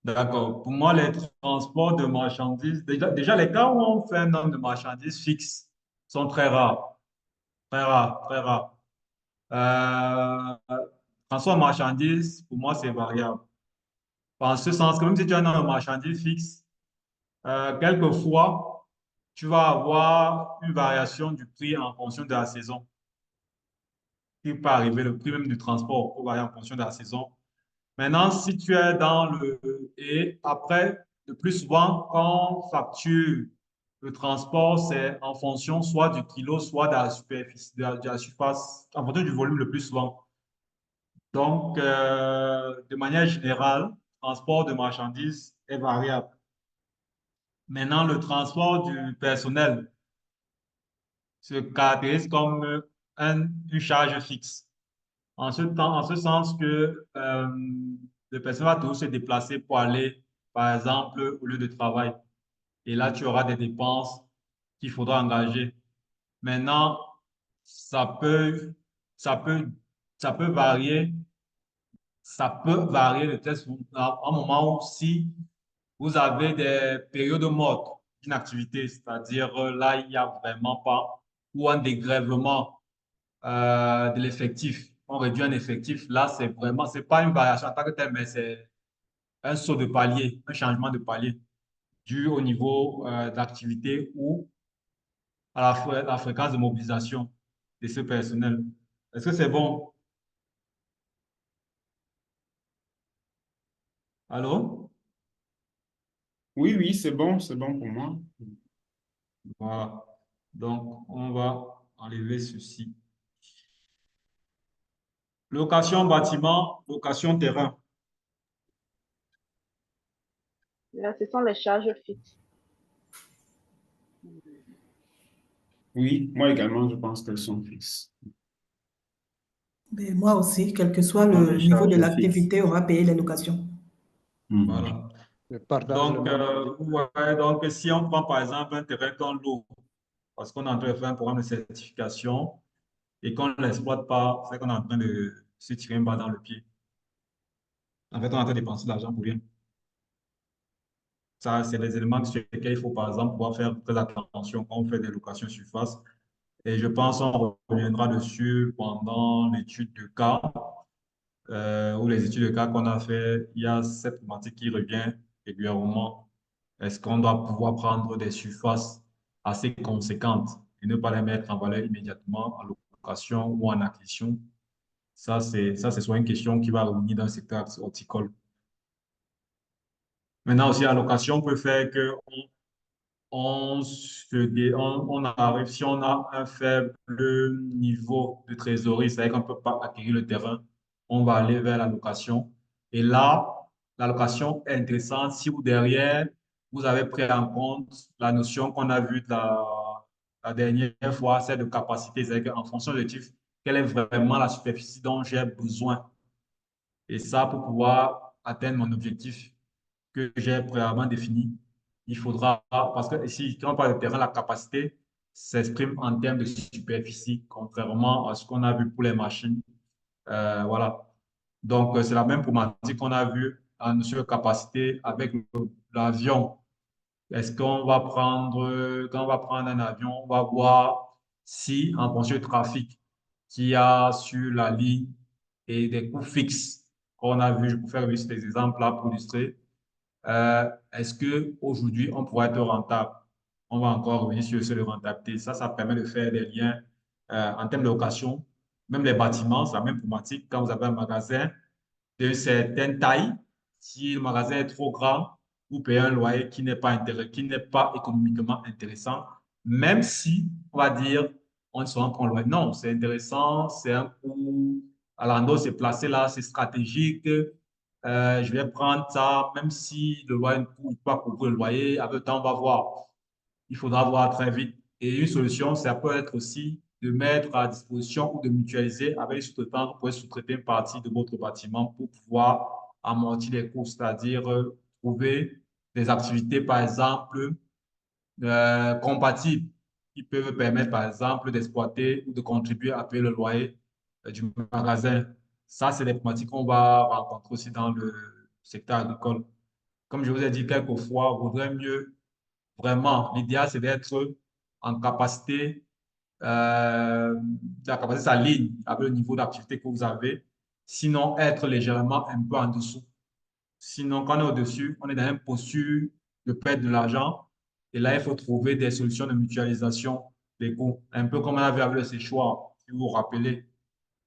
D'accord. Pour moi, les transports de marchandises, déjà les cas où on fait un nombre de marchandises fixe sont très rares. Très rares, très rares. Transport de marchandises, pour moi, c'est variable. En ce sens que même si tu as un nombre de marchandises fixe, quelquefois, tu vas avoir une variation du prix en fonction de la saison. Il peut arriver, le prix même du transport peut varier en fonction de la saison. Maintenant, si tu es dans le... Et après, le plus souvent, quand on facture le transport, c'est en fonction soit du kilo, soit de la superficie, de la surface, en fonction du volume le plus souvent. Donc, de manière générale, le transport de marchandises est variable. Maintenant, le transport du personnel se caractérise comme une charge fixe. En ce sens que le personnel va toujours se déplacer pour aller, par exemple, au lieu de travail. Et là, tu auras des dépenses qu'il faudra engager. Maintenant, ça peut, ça peut, ça peut varier. Ça peut varier de telle sorte à un moment où si vous avez des périodes mortes d'une activité, c'est-à-dire là, il n'y a vraiment pas, ou un dégrèvement de l'effectif. On réduit un effectif. Là, c'est vraiment, c'est pas une variation en tant que telle, mais c'est un saut de palier, un changement de palier dû au niveau d'activité ou à la fréquence de mobilisation de ce personnel. Est-ce que c'est bon? Allô? Oui, oui, c'est bon pour moi. Voilà. Donc, on va enlever ceci. Location bâtiment, location terrain. Là, ce sont les charges fixes. Oui, moi également, je pense qu'elles sont fixes. Ben, moi aussi, quel que soit Dans le les niveau de charges fixes. l'activité, on va payer les locations. Voilà. Je partage le Donc, même avis. ouais, donc, si on prend par exemple un terrain qu'on loue, parce qu'on est en train de faire un programme de certification et qu'on ne l'exploite pas, c'est qu'on est en train de se tirer une balle dans le pied. En fait, on est en train de dépenser de l'argent pour rien. Ça, c'est les éléments sur lesquels il faut, par exemple, pouvoir faire très attention quand on fait des locations surface. Et je pense qu'on reviendra dessus pendant l'étude de cas, ou les études de cas qu'on a fait. Il y a cette thématique qui revient régulièrement. Est-ce qu'on doit pouvoir prendre des surfaces assez conséquentes et ne pas les mettre en valeur immédiatement en location ou en acquisition? C'est soit une question qui va revenir dans le secteur horticole. Maintenant aussi, la location peut faire que on arrive, si on a un faible niveau de trésorerie, c'est-à-dire qu'on ne peut pas acquérir le terrain, on va aller vers la location. Et là, la location est intéressante si vous, derrière, vous avez pris en compte la notion qu'on a vue la dernière fois, celle de capacité, c'est-à-dire qu'en fonction de l'objectif, quelle est vraiment la superficie dont j'ai besoin. Et ça, pour pouvoir atteindre mon objectif que j'ai préalablement défini, il faudra, parce que ici, quand on parle de terrain, la capacité s'exprime en termes de superficie, contrairement à ce qu'on a vu pour les machines. Voilà. Donc, c'est la même problématique qu'on a vue en notion de capacité avec l'avion. Est-ce qu'on va prendre, quand on va prendre un avion, on va voir si, en fonction du trafic qu'il y a sur la ligne et des coûts fixes qu'on a vu, je peux faire juste des exemples là pour illustrer. Est-ce qu'aujourd'hui, on pourrait être rentable? On va encore revenir sur le seuil de rentabilité. Ça permet de faire des liens en termes de location. Même les bâtiments, c'est la même problématique. Quand vous avez un magasin d'une certaine taille, si le magasin est trop grand, vous payez un loyer qui n'est pas économiquement intéressant, même si, on va dire, on ne se rend pas loyer. Non, c'est intéressant, c'est un coût. Alors, c'est placé là, c'est stratégique. Je vais prendre ça, même si le loyer ne coûte pas couvrir le loyer, avec le temps, on va voir. Il faudra voir très vite. Et une solution, ça peut être aussi de mettre à disposition ou de mutualiser avec les sous-traitants. Vous pouvez sous-traiter une partie de votre bâtiment pour pouvoir amortir les coûts, c'est-à-dire trouver des activités, par exemple, compatibles qui peuvent permettre, par exemple, d'exploiter ou de contribuer à payer le loyer du magasin. Ça, c'est des problématiques qu'on va rencontrer aussi dans le secteur agricole. Comme je vous ai dit quelquefois, il vaudrait mieux, vraiment, l'idéal, c'est d'être en capacité, la capacité s'aligne avec le niveau d'activité que vous avez, sinon être légèrement un peu en dessous. Sinon, quand on est au-dessus, on est dans une posture de perdre de l'argent. Et là, il faut trouver des solutions de mutualisation des coûts. Un peu comme on a vu avec le séchoir, si vous vous rappelez.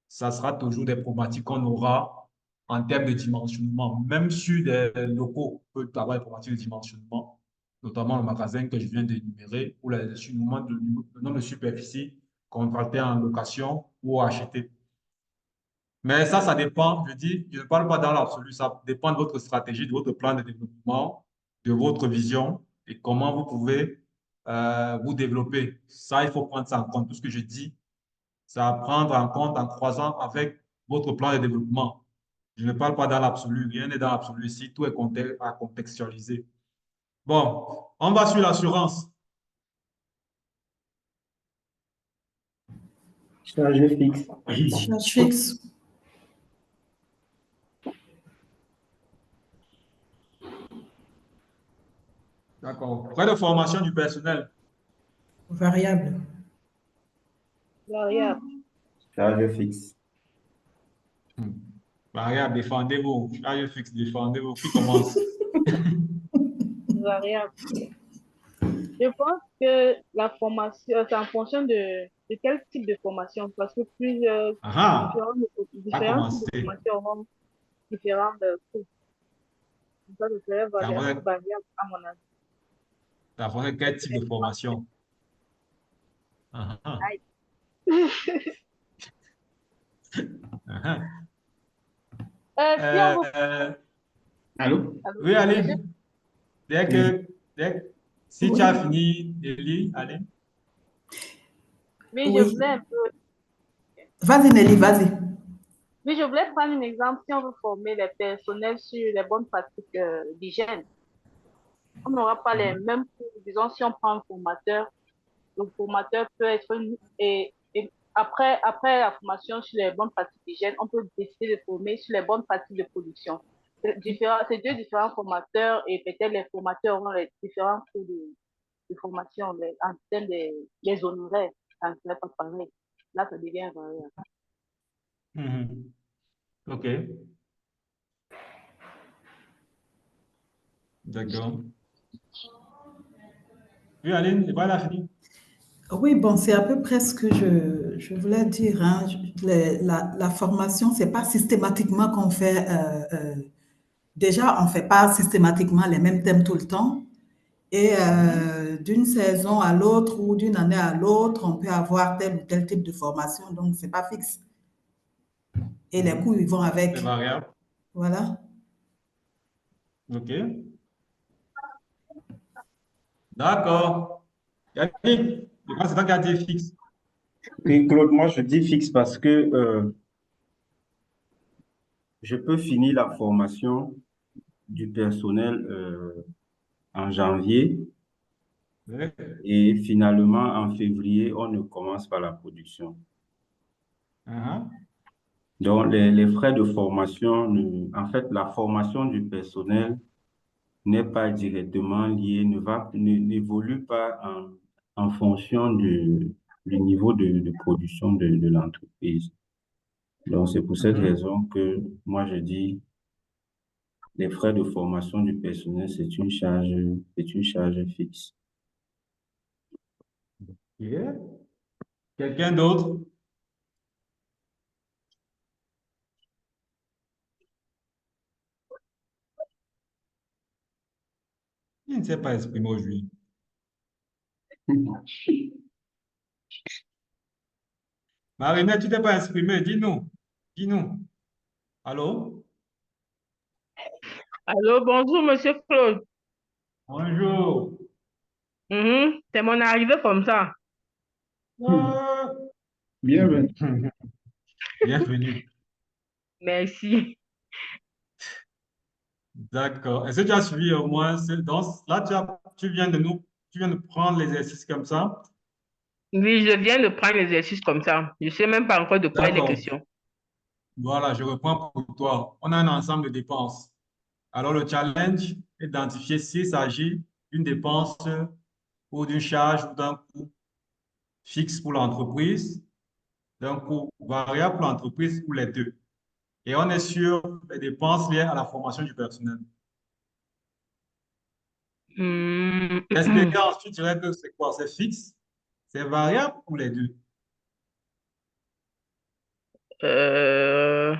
Ça sera toujours des problématiques qu'on aura en termes de dimensionnement. Même sur des locaux, on peut avoir des problématiques de dimensionnement, notamment le magasin que je viens d'énumérer, ou le nombre de superficies contractées en location ou achetées. Mais ça dépend, je dis, je ne parle pas dans l'absolu, ça dépend de votre stratégie, de votre plan de développement, de votre vision et comment vous pouvez vous développer. Ça, il faut prendre ça en compte. Tout ce que je dis, c'est à prendre en compte en croisant avec votre plan de développement. Je ne parle pas dans l'absolu, rien n'est dans l'absolu ici, tout est à contextualiser. Bon, on va sur l'assurance. Charge fixe. Charge fixe. D'accord. Frais de formation du personnel. Variable. Variable. Charge fixe. Variable, défendez-vous. Charge fixe, défendez-vous. Qui commence? Variable. Je pense que la formation, c'est en fonction de quel type de formation, parce que plusieurs Ah, différents types de commencé. formation auront différents coûts. Donc, ça, ce serait Ça va, variable à mon avis. ça va quel type de formation? Ah, ah, Aïe. ah. Si on vous... Allô? Allô, Oui, allez. monsieur? Si tu Oui. as fini, Elie, allez. Oui, je Oui. voulais un peu... Vas-y, Nelly, vas-y. Oui, je voulais prendre un exemple. Si on veut former les personnels sur les bonnes pratiques d'hygiène, on n'aura pas les mêmes cours. Disons, si on prend un formateur, le formateur peut être et après la formation sur les bonnes pratiques d'hygiène, on peut décider de former sur les bonnes pratiques de production. C'est deux différents formateurs et peut-être les formateurs auront les différents cours de formation en termes des honoraires. Ça ne serait pas pareil. Là, ça devient variable. Mhm. OK. D'accord. Oui, Aline, et voilà, fini. Oui, bon, c'est à peu près ce que je voulais dire, hein. La formation, c'est pas systématiquement qu'on fait. Déjà, on ne fait pas systématiquement les mêmes thèmes tout le temps. Et d'une saison à l'autre ou d'une année à l'autre, on peut avoir tel ou tel type de formation. Donc, c'est pas fixe. Et les coûts, ils vont C'est avec. variable. Voilà. OK. D'accord. Yannick, je pense que c'est toi qui as dit fixe. Oui, Claude, moi je dis fixe parce que je peux finir la formation du personnel en janvier Oui. et finalement en février, on ne commence pas la production. Uh-huh. Donc les frais de formation, en fait, la formation du personnel n'est pas directement liée, n'évolue pas en fonction du niveau de production de l'entreprise. Donc c'est pour cette raison que moi je dis les frais de formation du personnel, c'est une charge fixe. Yeah. Quelqu'un d'autre? Il ne s'est pas exprimé aujourd'hui. Marinette, tu t'es pas exprimé, dis-nous. Dis-nous. Allô? Allô, bonjour, Monsieur Claude. Bonjour. C'est mon arrivée comme ça. Ah. Bienvenue. Bienvenue. Merci. D'accord. Est-ce que tu as suivi au moins, donc, là, tu viens tu viens de prendre l'exercice comme ça. Oui, je viens de prendre l'exercice comme ça. Je ne sais même pas encore de quoi il est D'accord. question. Voilà, je reprends pour toi. On a un ensemble de dépenses. Alors, le challenge est d'identifier s'il s'agit d'une dépense ou d'une charge ou d'un coût fixe pour l'entreprise, d'un coût variable pour l'entreprise ou les deux. Et on est sur les dépenses liées à la formation du personnel. Hmm, L'expérience, tu dirais que c'est quoi? C'est fixe? C'est variable ou les deux? euh,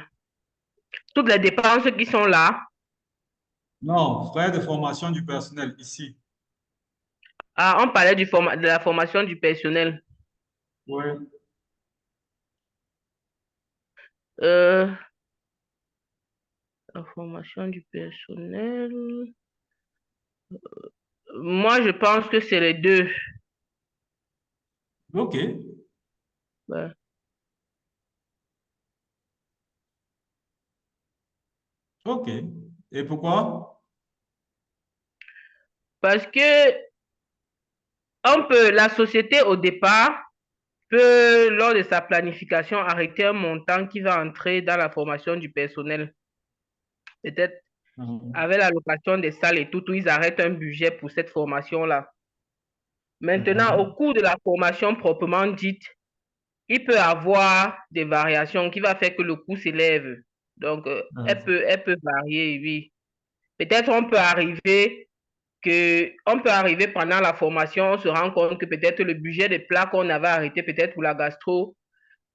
toutes les dépenses qui sont là. Non, frais de formation du personnel ici. Ah, on parlait de la formation du personnel. Oui. Euh, la formation du personnel. Moi, je pense que c'est les deux. OK. Ouais. OK. Et pourquoi? Parce que la société au départ peut, lors de sa planification, arrêter un montant qui va entrer dans la formation du personnel. Peut-être avec l'allocation des salles et tout, où ils arrêtent un budget pour cette formation-là. Maintenant, au cours de la formation proprement dite, il peut avoir des variations qui va faire que le coût s'élève. Donc, elle peut varier, oui. Peut-être on peut arriver pendant la formation, on se rend compte que peut-être le budget des plats qu'on avait arrêté peut-être pour la gastro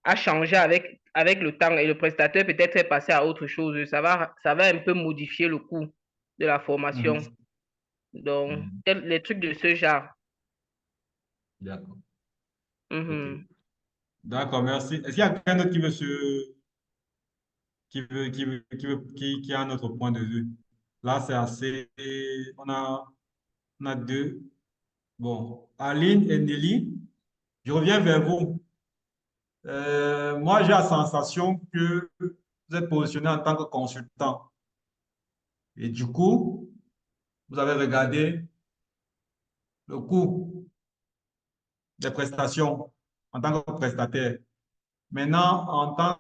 a changé avec le temps et le prestataire peut-être est passé à autre chose. Ça va un peu modifier le coût de la formation. Donc, les trucs de ce genre. D'accord. Mhm. D'accord, merci. Est-ce qu'il y a quelqu'un d'autre qui a un autre point de vue? Là, c'est assez. On a deux. Bon, Aline et Nelly, je reviens vers vous. Moi, j'ai la sensation que vous êtes positionné en tant que consultant. Et du coup, vous avez regardé le coût des prestations en tant que prestataire. Maintenant, en tant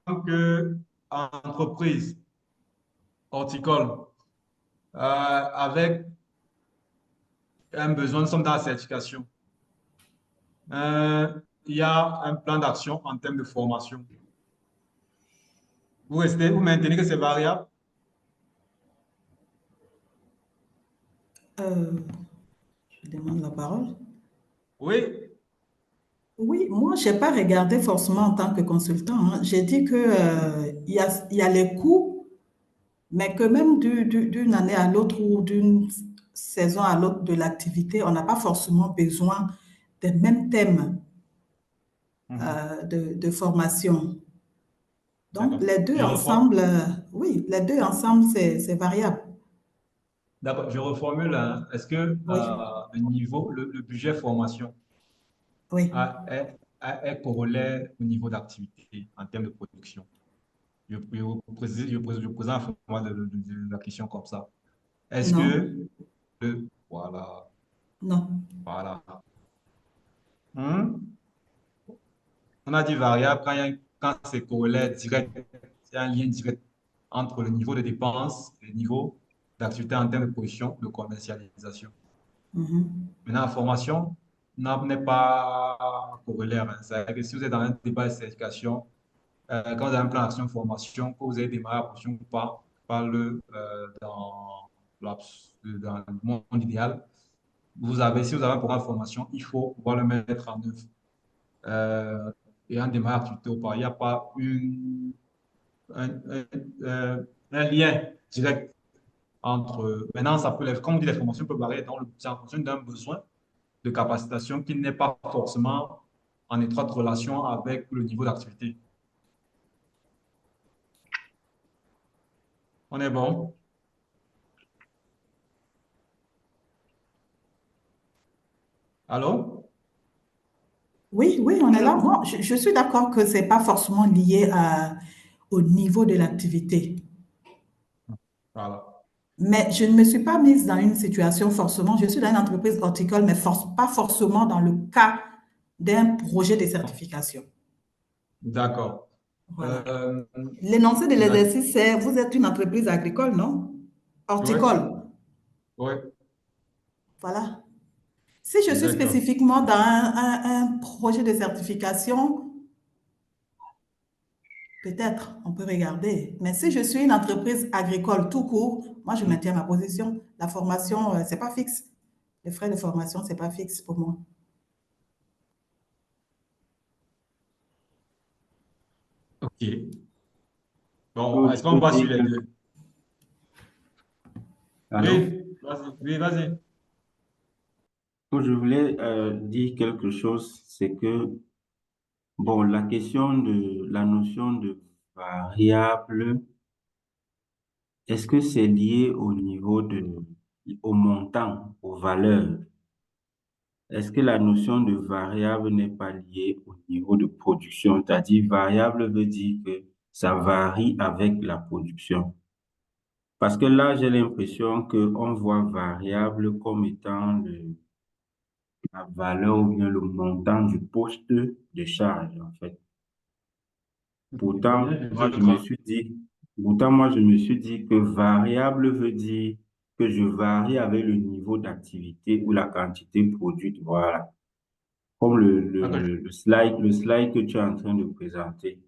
qu'entreprise horticole, avec un besoin, nous sommes dans la certification. Il y a un plan d'action en termes de formation. Vous maintenez que c'est variable? Je demande la parole. Oui. Oui, moi, je n'ai pas regardé forcément en tant que consultant, hein. J'ai dit que, il y a les coûts, mais que même d'une année à l'autre ou d'une saison à l'autre de l'activité, on n'a pas forcément besoin des mêmes thèmes de formation. Donc, les deux ensemble, oui, les deux ensemble, c'est variable. D'accord, je reformule, hein. Est-ce que Oui, le niveau, le budget formation oui. est corollaire au niveau d'activité en termes de production? Je présente un format de la question comme ça. Est-ce Non, que voilà, non. voilà. On a dit variable quand c'est corollaire direct, c'est un lien direct entre le niveau de dépenses et le niveau d'activité en termes de production, de commercialisation. Mhm. Maintenant, la formation n'est pas corollaire, hein. C'est-à-dire que si vous êtes dans un débat de certification, quand vous avez un plan d'action de formation, que vous avez démarré la portion ou pas, dans, dans le monde idéal, si vous avez un programme de formation, il faut pouvoir le mettre en œuvre. Et en démarrage d'activité ou pas, il n'y a pas un lien direct entre. Maintenant, comme on dit, les formations peuvent varier en fonction d'un besoin de capacitation qui n'est pas forcément en étroite relation avec le niveau d'activité. On est bon? Allô? Oui, oui, on est là. Moi, je suis d'accord que ce n'est pas forcément lié au niveau de l'activité. Voilà. Mais je ne me suis pas mise dans une situation forcément, je suis dans une entreprise horticole, mais pas forcément dans le cas d'un projet de certification. D'accord. Voilà. L'énoncé de D'accord. l'exercice, c'est vous êtes une entreprise agricole, non? Oui. Horticole. Oui. Voilà. Si je suis D'accord. spécifiquement dans un projet de certification, peut-être on peut regarder. Mais si je suis une entreprise agricole tout court, moi je maintiens ma position. La formation, c'est pas fixe. Les frais de formation, c'est pas fixe pour moi. OK. Bon, est-ce qu'on va sur les deux? Allô? Oui, vas-y. Je voulais dire quelque chose, c'est que, bon, la question de la notion de variable, est-ce que c'est lié au niveau au montant, aux valeurs. Est-ce que la notion de variable n'est pas liée au niveau de production? C'est-à-dire, variable veut dire que ça varie avec la production. Parce que là, j'ai l'impression qu'on voit variable comme étant la valeur ou bien le montant du poste de charge, en fait. Pourtant, moi, je me suis dit que variable veut dire que je varie avec le niveau d'activité ou la quantité produite, voilà. Comme le slide que tu es en train de présenter.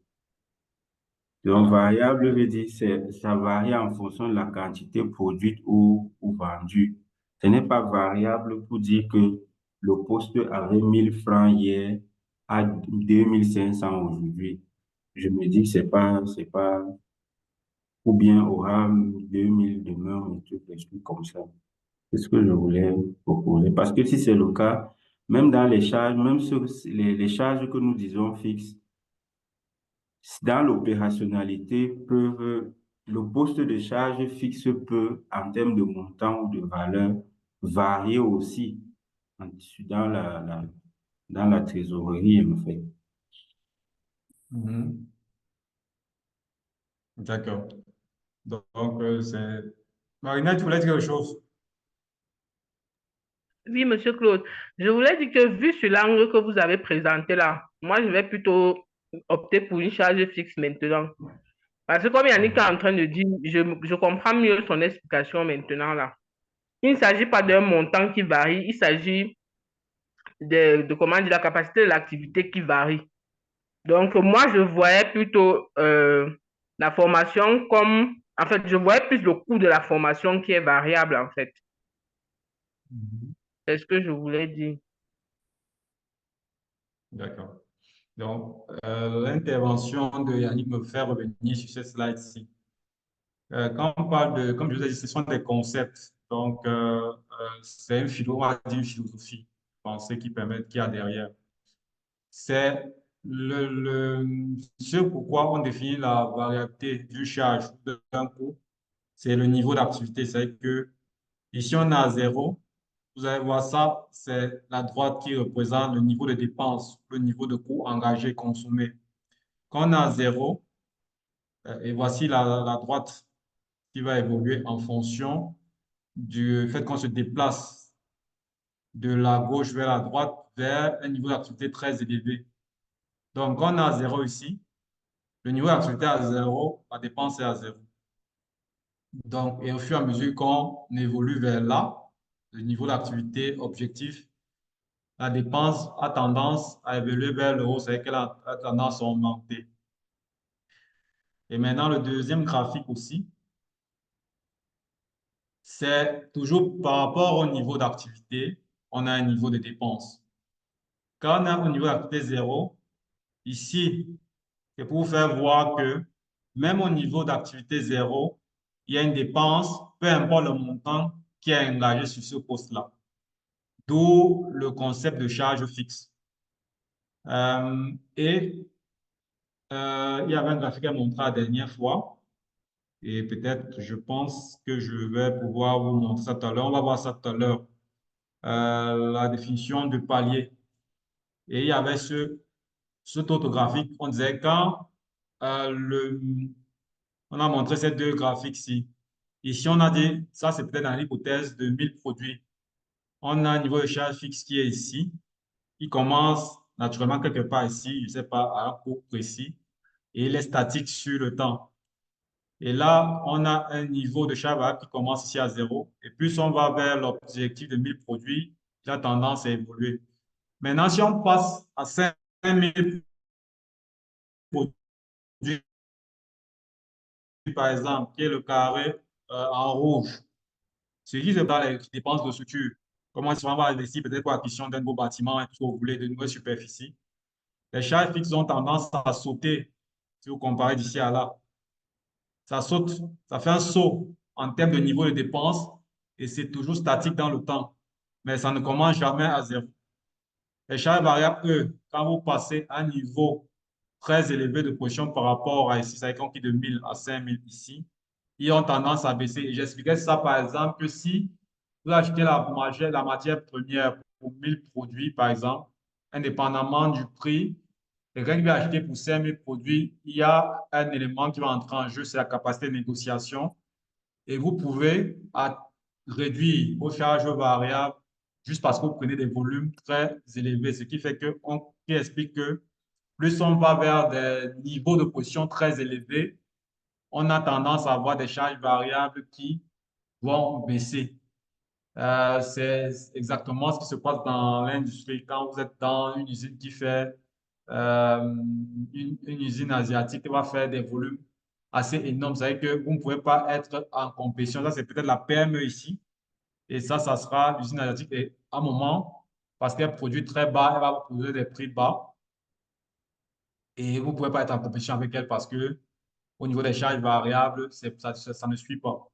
Donc, variable veut dire ça varie en fonction de la quantité produite ou vendue. Ce n'est pas variable pour dire que le poste avait 1000 francs hier à 2500 aujourd'hui. Je me dis que c'est pas, ou bien aura 2000 demain, des trucs comme ça. C'est ce que je voulais proposer. Parce que si c'est le cas, même dans les charges, même sur les charges que nous disons fixes, dans l'opérationnalité, le poste de charge fixe peut, en termes de montant ou de valeur, varier aussi dans dans la trésorerie, en fait. D'accord. Donc, c'est... Marina, tu voulais dire quelque chose? Oui, Monsieur Claude, je voulais dire que vu sur l'angle que vous avez présenté là, moi, je vais plutôt opter pour une charge fixe maintenant. Parce que comme Yannick est en train de dire, je comprends mieux son explication maintenant là. Il ne s'agit pas d'un montant qui varie, il s'agit comment dire, la capacité de l'activité qui varie. Donc, moi, je voyais plutôt la formation comme, en fait, je voyais plus le coût de la formation qui est variable, en fait. C'est ce que je voulais dire. D'accord. Donc, l'intervention de Yannick me fait revenir sur cette slide-ci. Quand on parle de, comme je vous ai dit, ce sont des concepts. Donc, c'est une philosophie, pensée qui permet, qu'il y a derrière. C'est ce pourquoi on définit la variabilité d'une charge d'un coût, c'est le niveau d'activité. C'est que ici, on a 0. Vous allez voir ça, c'est la droite qui représente le niveau de dépense, le niveau de coût engagé, consommé. Quand on a 0, et voici la droite qui va évoluer en fonction du fait qu'on se déplace de la gauche vers la droite vers un niveau d'activité très élevé. Donc, quand on a 0 ici, le niveau d'activité à 0, la dépense est à 0. Donc, et au fur et à mesure qu'on évolue vers là, le niveau d'activité objectif, la dépense a tendance à évoluer vers le haut, c'est-à-dire qu'elle a tendance à augmenter. Et maintenant, le deuxième graphique aussi, c'est toujours par rapport au niveau d'activité, on a un niveau de dépense. Quand on a un niveau d'activité 0, ici, c'est pour vous faire voir que même au niveau d'activité 0, il y a une dépense, peu importe le montant qui est engagé sur ce poste-là. D'où le concept de charge fixe. Il y avait un graphique à montrer la dernière fois. Et peut-être, je pense que je vais pouvoir vous montrer ça tout à l'heure. On va voir ça tout à l'heure. La définition de palier. Et il y avait cet autre graphique. On disait quand on a montré ces deux graphiques-ci. Ici, on a dit, ça c'est peut-être dans l'hypothèse de 1000 produits. On a un niveau de charge fixe qui est ici. Il commence naturellement quelque part ici, je ne sais pas, à un cours précis. Et il est statique sur le temps. Et là, on a un niveau de charge variable qui commence ici à 0. Et plus on va vers l'objectif de 1000 produits, il a tendance à évoluer. Maintenant, si on passe à 5000 produits, par exemple, qui est le carré en rouge, ce qui se passe les dépenses de structure. Comment est-ce qu'on va investir peut-être pour l'acquisition d'un nouveau bâtiment et tout ce que vous voulez, de nouvelles superficies. Les charges fixes ont tendance à sauter si vous comparez d'ici à là. Ça saute, ça fait un saut en termes de niveau de dépenses et c'est toujours statique dans le temps. Mais ça ne commence jamais à 0. Les charges variables, eux, quand vous passez à un niveau très élevé de position par rapport à ici, ça est compris de 1000 à 5000 ici, ils ont tendance à baisser. Et j'expliquais ça par exemple que si vous achetez la matière première pour 1000 produits, par exemple, indépendamment du prix, quelqu'un qui va acheter pour 5000 produits, il y a un élément qui va entrer en jeu, c'est la capacité de négociation. Et vous pouvez réduire vos charges variables juste parce que vous prenez des volumes très élevés, ce qui fait qui explique que plus on va vers des niveaux de position très élevés, on a tendance à avoir des charges variables qui vont baisser. C'est exactement ce qui se passe dans l'industrie. Quand vous êtes dans une usine qui fait une usine asiatique qui va faire des volumes assez énormes, vous savez que vous ne pouvez pas être en compétition. Ça, c'est peut-être la PME ici. Et ça sera l'usine asiatique. Et à un moment, parce qu'elle produit très bas, elle va vous proposer des prix bas. Et vous ne pouvez pas être en compétition avec elle parce que au niveau des charges variables, ça ne suit pas.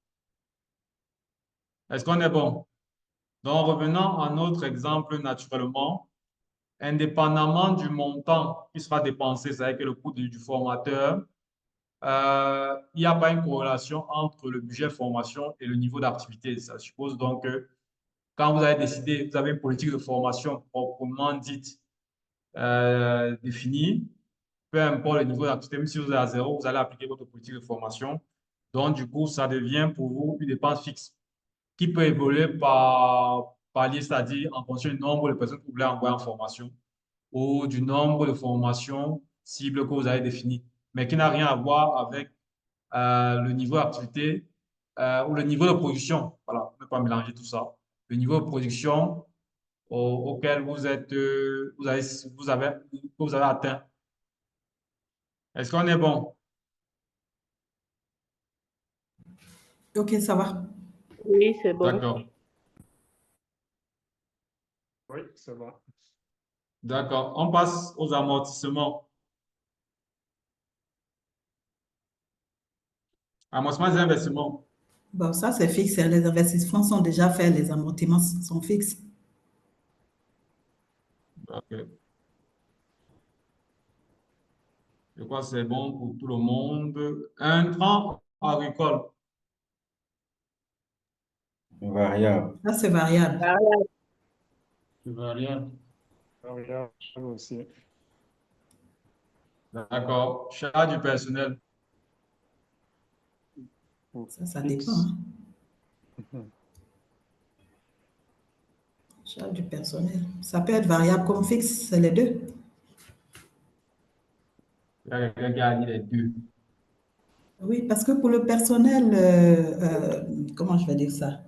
Est-ce qu'on est bon? Donc, revenons à notre exemple naturellement. Indépendamment du montant qui sera dépensé, c'est-à-dire que le coût du formateur, il n'y a pas une corrélation entre le budget formation et le niveau d'activité. Ça suppose donc que quand vous avez décidé, vous avez une politique de formation proprement dite définie, peu importe le niveau d'activité, même si vous êtes à zéro, vous allez appliquer votre politique de formation. Donc, du coup, ça devient pour vous une dépense fixe qui peut évoluer par palier, c'est-à-dire en fonction du nombre de personnes que vous voulez envoyer en formation ou du nombre de formations cibles que vous avez définies, mais qui n'a rien à voir avec le niveau d'activité ou le niveau de production. Voilà, on ne peut pas mélanger tout ça. Le niveau de production auquel vous avez atteint. Est-ce qu'on est bon? Ok, ça va. Oui, c'est bon. D'accord. Oui, ça va. D'accord. On passe aux amortissements. Amortissement des investissements. Bon, ça, c'est fixe. Les investissements sont déjà faits, les amortissements sont fixes. OK. Je crois que c'est bon pour tout le monde. Intrant agricole. Variable. Ça, c'est variable. C'est variable. Variable aussi. D'accord. Charge du personnel. Ça Fixe. dépend. Hein. Charge du personnel. Ça peut être variable comme fixe, c'est les deux. Il y a quelqu'un qui a dit les deux. Oui, parce que pour le personnel, comment je vais dire ça,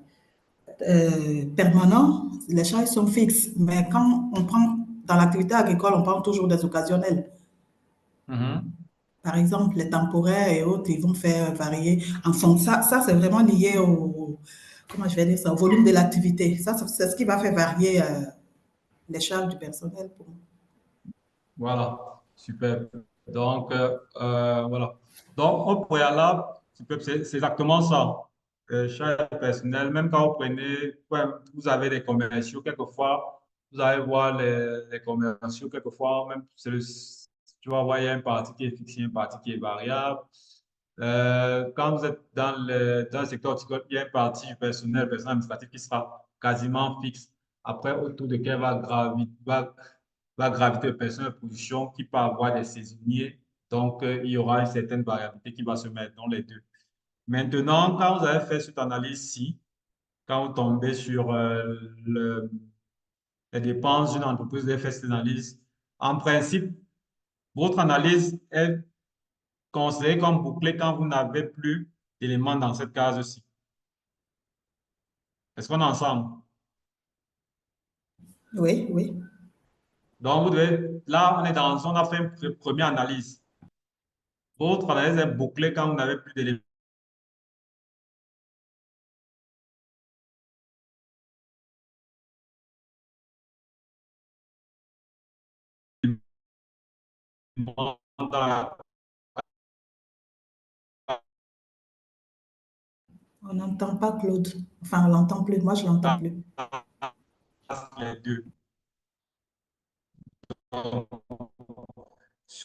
permanent, les charges sont fixes. Mais quand on prend, dans l'activité agricole, on prend toujours des occasionnels. Par exemple, les temporaires et autres, ils vont faire varier en fonction. Ça c'est vraiment lié comment je vais dire ça, au volume de l'activité. Ça, c'est ce qui va faire varier les charges du personnel. Voilà, super. Donc, voilà. Donc, au préalable, c'est exactement ça. Charge personnel, même quand vous prenez, vous avez des commerciaux, quelquefois, vous allez voir les commerciaux, quelquefois, même, tu vas voir, il y a une partie qui est fixe, une partie qui est variable. Quand vous êtes dans le secteur horticole, il y a une partie du personnel administratif qui sera quasiment fixe. Après, autour de quel va graviter le personnel de production qui peut avoir des saisonniers. Donc, il y aura une certaine variabilité qui va se mettre dans les deux. Maintenant, quand vous avez fait cette analyse-ci, quand vous tombez sur les dépenses d'une entreprise, vous avez fait cette analyse, en principe, votre analyse est considérée comme bouclée quand vous n'avez plus d'éléments dans cette case-ci. Est-ce qu'on est ensemble? Oui, oui. Donc, vous devez, là, on a fait une première analyse. Votre analyse est bouclée quand vous n'avez plus d'éléments. On n'entend pas Claude. Enfin, on l'entend plus. Moi, je l'entends plus. Les deux.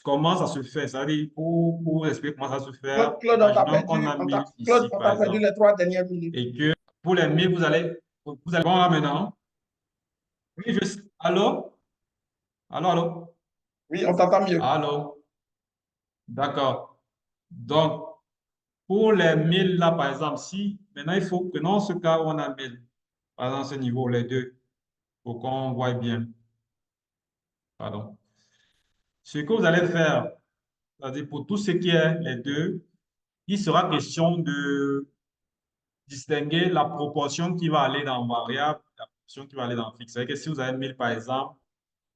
Comment ça se fait? Ça veut dire, pour expliquer comment ça se fait, Claude, on t'a imaginons qu'on a 1000 perdu, ici, Claude, on par t'a perdu exemple, les 3 dernières minutes. et que pour les 1000, vous allez Vous allez bon là maintenant? Oui, allô? Allô, allô? Oui, on t'entend mieux. Allô? D'accord. Donc, pour les 1000 là, par exemple, si maintenant il faut que dans ce cas où on a 1000, par exemple, ce niveau, les deux, pour qu'on voit bien. Pardon. Ce que vous allez faire, c'est-à-dire pour tout ce qui est les deux, il sera question de distinguer la proportion qui va aller dans variable, la proportion qui va aller dans fixe. C'est-à-dire que si vous avez 1000 par exemple,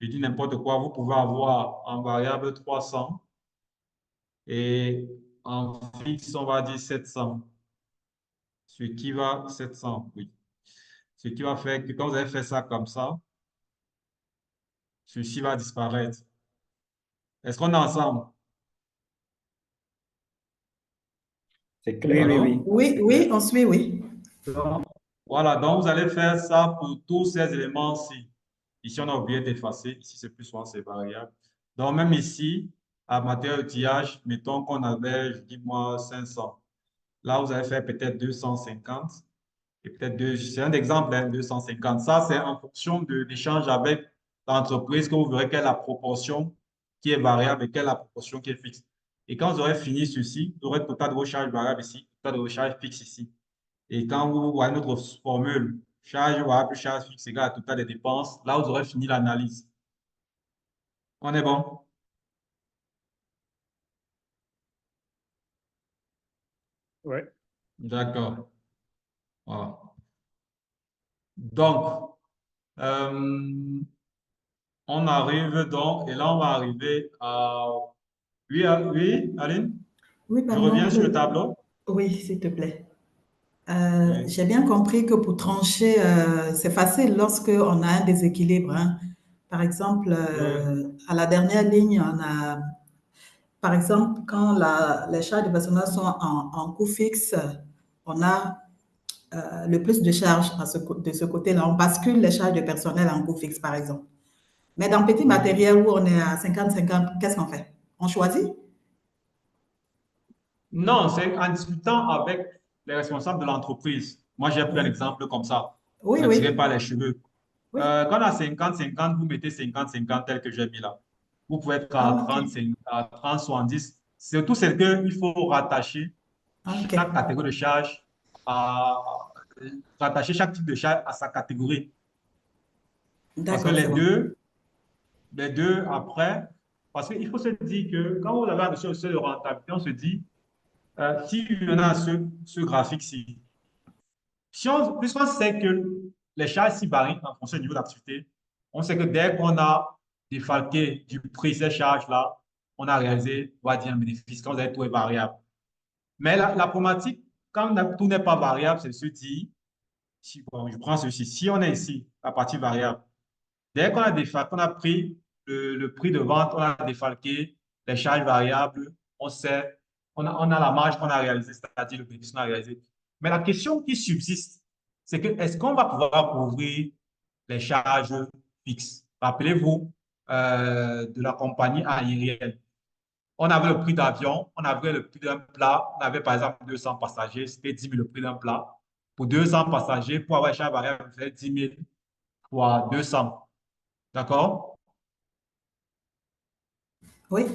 je dis n'importe quoi, vous pouvez avoir en variable 300 et en fixe, on va dire 700. Ce qui va, 700, oui. Ce qui va faire que quand vous avez fait ça comme ça, ceci va disparaître. Est-ce qu'on est ensemble? C'est clair. Oui, oui, oui. Oui, on suit, oui. Voilà, donc vous allez faire ça pour tous ces éléments-ci. Ici, on a oublié d'effacer. Ici, c'est plus souvent, c'est variable. Donc, même ici, à matière outillage, mettons qu'on avait, je dis moi, 500. Là, vous allez faire peut-être 250. Et peut-être c'est un exemple, hein, 250. Ça, c'est en fonction de l'échange avec l'entreprise que vous verrez quelle est la proportion qui est variable et quelle est la proportion qui est fixe. Et quand vous aurez fini ceci, vous aurez le total de vos charges variables ici, le total de vos charges fixes ici. Et quand vous voyez notre formule, charge variable plus charge fixe égale à total des dépenses, là, vous aurez fini l'analyse. On est bon? Oui. D'accord. Voilà. Donc, on arrive donc, et là, on va arriver à... Oui, oui, Aline? Oui, Je pardon. reviens sur le tableau. Oui, s'il te plaît. Oui. J'ai bien compris que pour trancher, c'est facile lorsque on a un déséquilibre, hein. Par exemple, Oui. à la dernière ligne, on a, par exemple, quand les charges de personnel sont en coût fixe, on a le plus de charges de ce côté-là. On bascule les charges de personnel en coût fixe, par exemple. Mais dans petit Oui. matériel où on est à 50-50, qu'est-ce qu'on fait? On choisit? Non, c'est en discutant avec les responsables de l'entreprise. Moi, j'ai pris un Oui, exemple comme ça. oui, Vous tirez oui. par les cheveux. Oui. Quand on a 50-50, vous mettez 50-50 tel que j'ai mis là. Vous pouvez être Ah, à OK. 30, à 30, 70. Surtout, c'est qu'il faut rattacher Ah, OK. chaque catégorie de charge à rattacher chaque type de charge à sa catégorie. Parce que D'accord, c'est bon. les deux après, parce qu'il faut se dire que quand vous avez un seuil de rentabilité, on se dit, si on a ce graphique-ci, puisqu'on sait que les charges s'y varient en fonction du niveau d'activité, on sait que dès qu'on a défalqué du prix ces charges-là, on a réalisé, on va dire, un bénéfice quand vous avez tout est variable. Mais la problématique, quand tout n'est pas variable, c'est de se dire, si, bon, je prends ceci, si on est ici, la partie variable, dès qu'on a défalqué, on a pris le prix de vente, on a défalqué les charges variables, on sait, on a la marge qu'on a réalisée, c'est-à-dire le bénéfice qu'on a réalisé. Mais la question qui subsiste, c'est que est-ce qu'on va pouvoir couvrir les charges fixes? Rappelez-vous de la compagnie aérienne. On avait le prix d'avion, on avait le prix d'un plat, on avait par exemple 200 passagers, c'était 10 000 le prix d'un plat. Pour 200 passagers, pour avoir les charges variables, vous faites 10 000 fois 200. D'accord? Oui.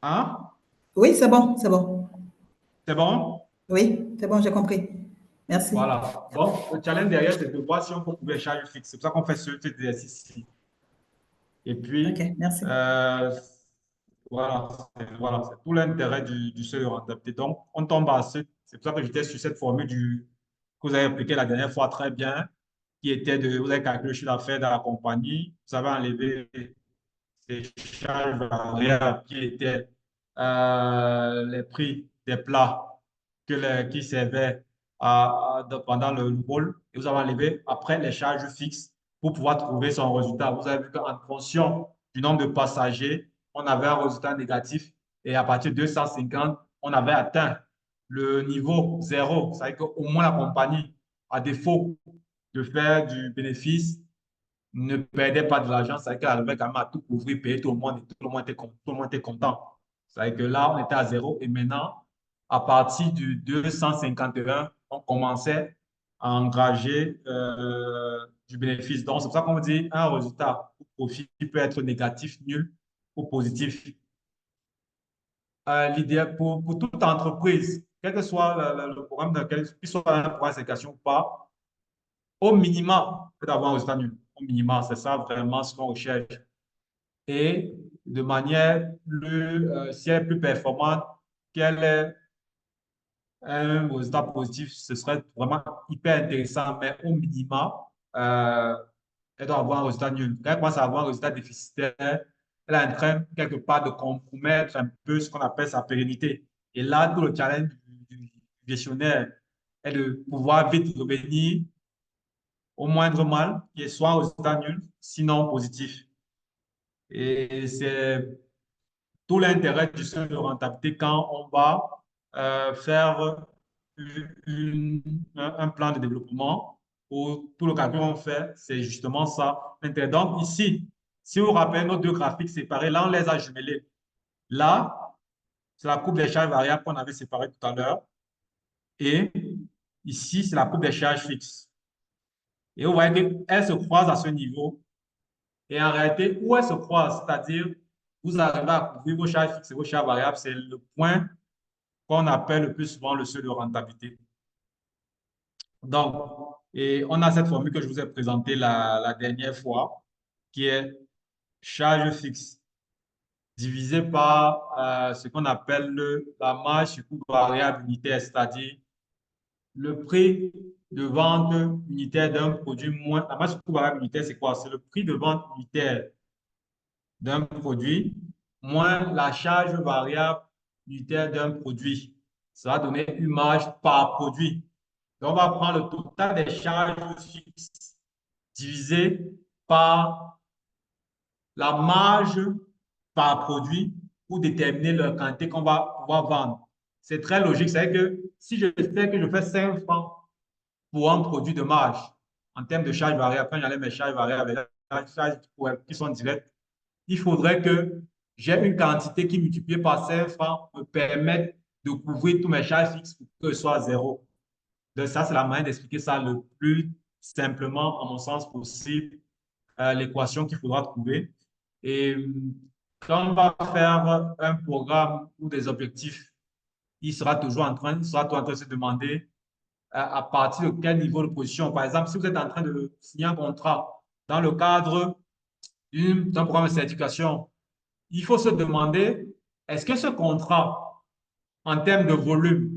Hein? Oui, c'est bon, c'est bon. C'est bon? Oui, c'est bon, j'ai compris. Merci. Voilà. Donc, le challenge derrière, c'est de voir si on peut couvrir les charges fixes. C'est pour ça qu'on fait cet exercice-ci. Et OK, puis, merci. voilà, c'est tout l'intérêt du seuil de rentabilité. Donc, on tombe à ce. C'est pour ça que j'étais sur cette formule que vous avez appliquée la dernière fois très bien, qui était de, vous avez calculé le chiffre d'affaires dans la compagnie, vous avez enlevé ces charges variables qui étaient les prix des plats qui servaient pendant le rôle, et vous avez enlevé après les charges fixes pour pouvoir trouver son résultat. Vous avez vu qu'en fonction du nombre de passagers, on avait un résultat négatif et à partir de 250, on avait atteint le niveau zéro. C'est-à-dire qu'au moins la compagnie, à défaut de faire du bénéfice, ne perdait pas de l'argent. C'est-à-dire qu'elle avait quand même à tout couvrir, payer tout le monde et tout le monde était content. C'est-à-dire que là, on était à zéro et maintenant, à partir du 251, on commençait à engager du bénéfice. Donc, c'est pour ça qu'on dit un résultat ou profit peut être négatif, nul ou positif. L'idée pour toute entreprise, quel que soit le programme dans lequel, qu'il soit un programme d'application ou pas, au minima, peut avoir un résultat nul. Au minima, c'est ça vraiment ce qu'on recherche. Et de manière plus, si elle est plus performante, qu'elle est un résultat positif, ce serait vraiment hyper intéressant, mais au minima, elle doit avoir un résultat nul. Quand elle commence à avoir un résultat déficitaire, elle est en train quelque part de compromettre un peu ce qu'on appelle sa pérennité. Et là, tout le challenge du gestionnaire est de pouvoir vite revenir au moindre mal, qui est soit un résultat nul, sinon positif. Et c'est tout l'intérêt du seuil de rentabilité quand on va faire un plan de développement où tout le calcul qu'on fait, c'est justement ça. Donc ici, si vous vous rappelez nos deux graphiques séparés, là on les a jumelés. Là, c'est la courbe des charges variables qu'on avait séparée tout à l'heure. Et ici, c'est la courbe des charges fixes. Et vous voyez qu'elles se croisent à ce niveau. Et en réalité, où elles se croisent, c'est-à-dire vous arrivez à couvrir vos charges fixes et vos charges variables, c'est le point qu'on appelle le plus souvent le seuil de rentabilité. Donc, et on a cette formule que je vous ai présentée la dernière fois, qui est charge fixe divisé par ce qu'on appelle la marge sur coût variable unitaire, c'est-à-dire le prix de vente unitaire d'un produit moins. La marge sur coût variable unitaire, c'est quoi? C'est le prix de vente unitaire d'un produit moins la charge variable unitaire d'un produit. Ça va donner une marge par produit. Donc, on va prendre le total des charges fixes divisé par la marge par produit pour déterminer la quantité qu'on va pouvoir vendre. C'est très logique. C'est que si je sais que je fais 5 francs pour un produit de marge en termes de charges variables, quand j'enlève mes charges variables, les charges qui sont directes, il faudrait que j'ai une quantité qui multipliée par 5 francs me permette de couvrir tous mes charges fixes pour que ce soit zéro. Donc ça, c'est la manière d'expliquer ça le plus simplement, à mon sens, possible, l'équation qu'il faudra trouver. Et quand on va faire un programme ou des objectifs, il sera toujours en train de se demander à partir de quel niveau de position. Par exemple, si vous êtes en train de signer un contrat dans le cadre d'un programme de certification, il faut se demander, est-ce que ce contrat, en termes de volume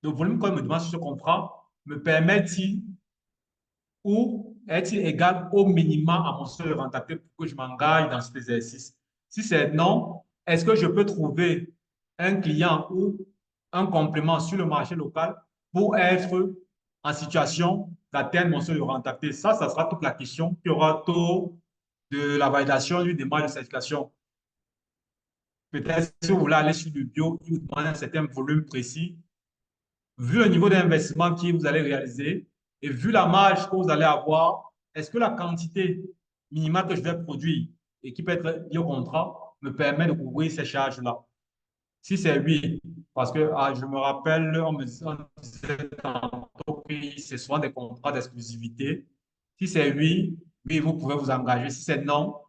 qu'on me demande sur ce contrat, me permet-il ou est-il égal au minimum à mon seuil de rentabilité pour que je m'engage dans cet exercice? Si c'est non, est-ce que je peux trouver un client ou un complément sur le marché local pour être en situation d'atteindre mon seuil de rentabilité? Ça sera toute la question qui aura tôt de la validation d'une démarche de certification. Peut-être si vous voulez aller sur du bio, il vous demande un certain volume précis. Vu le niveau d'investissement que vous allez réaliser et vu la marge que vous allez avoir, est-ce que la quantité minimale que je vais produire et qui peut être liée au contrat me permet de couvrir ces charges-là? Si c'est oui, parce que je me rappelle, on me disait tantôt que c'est souvent des contrats d'exclusivité. Si c'est oui, oui, vous pouvez vous engager. Si c'est non,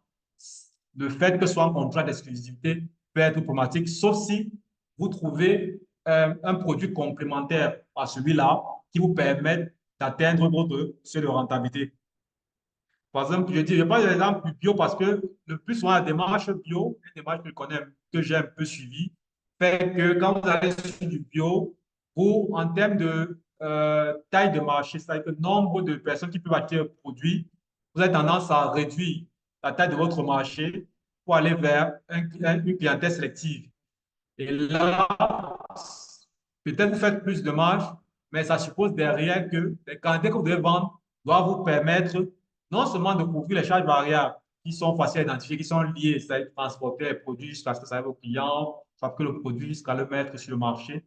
le fait que ce soit un contrat d'exclusivité peut être problématique, sauf si vous trouvez un produit complémentaire à celui-là qui vous permet d'atteindre votre seuil de rentabilité. Par exemple, je prends l'exemple du bio parce que le plus souvent, la démarche bio, une démarche que je connais, que j'ai un peu suivie, fait que quand vous allez sur du bio, vous, en termes de taille de marché, c'est-à-dire que le nombre de personnes qui peuvent acheter un produit, vous avez tendance à réduire la taille de votre marché pour aller vers une clientèle sélective. Et là, peut-être vous faites plus de marge, mais ça suppose derrière que les quantités que vous devez vendre doivent vous permettre non seulement de couvrir les charges variables qui sont faciles à identifier, qui sont liées, c'est-à-dire transporter les produits jusqu'à ce que ça arrive aux clients, fabriquer le produit jusqu'à le mettre sur le marché,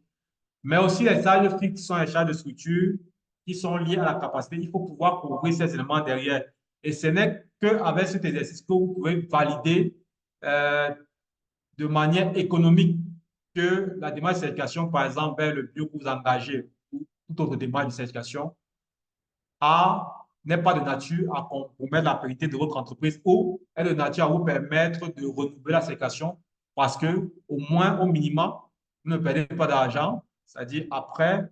mais aussi les charges fixes qui sont les charges de structure qui sont liées à la capacité. Il faut pouvoir couvrir ces éléments derrière. Et ce n'est qu'avec cet exercice que vous pouvez valider de manière économique que la démarche de certification, par exemple, vers le bio que vous engagez ou toute autre démarche de certification, n'est pas de nature à compromettre la pérennité de votre entreprise ou est de nature à vous permettre de renouveler la séquestration parce que, au moins, au minimum, vous ne perdez pas d'argent, c'est-à-dire après,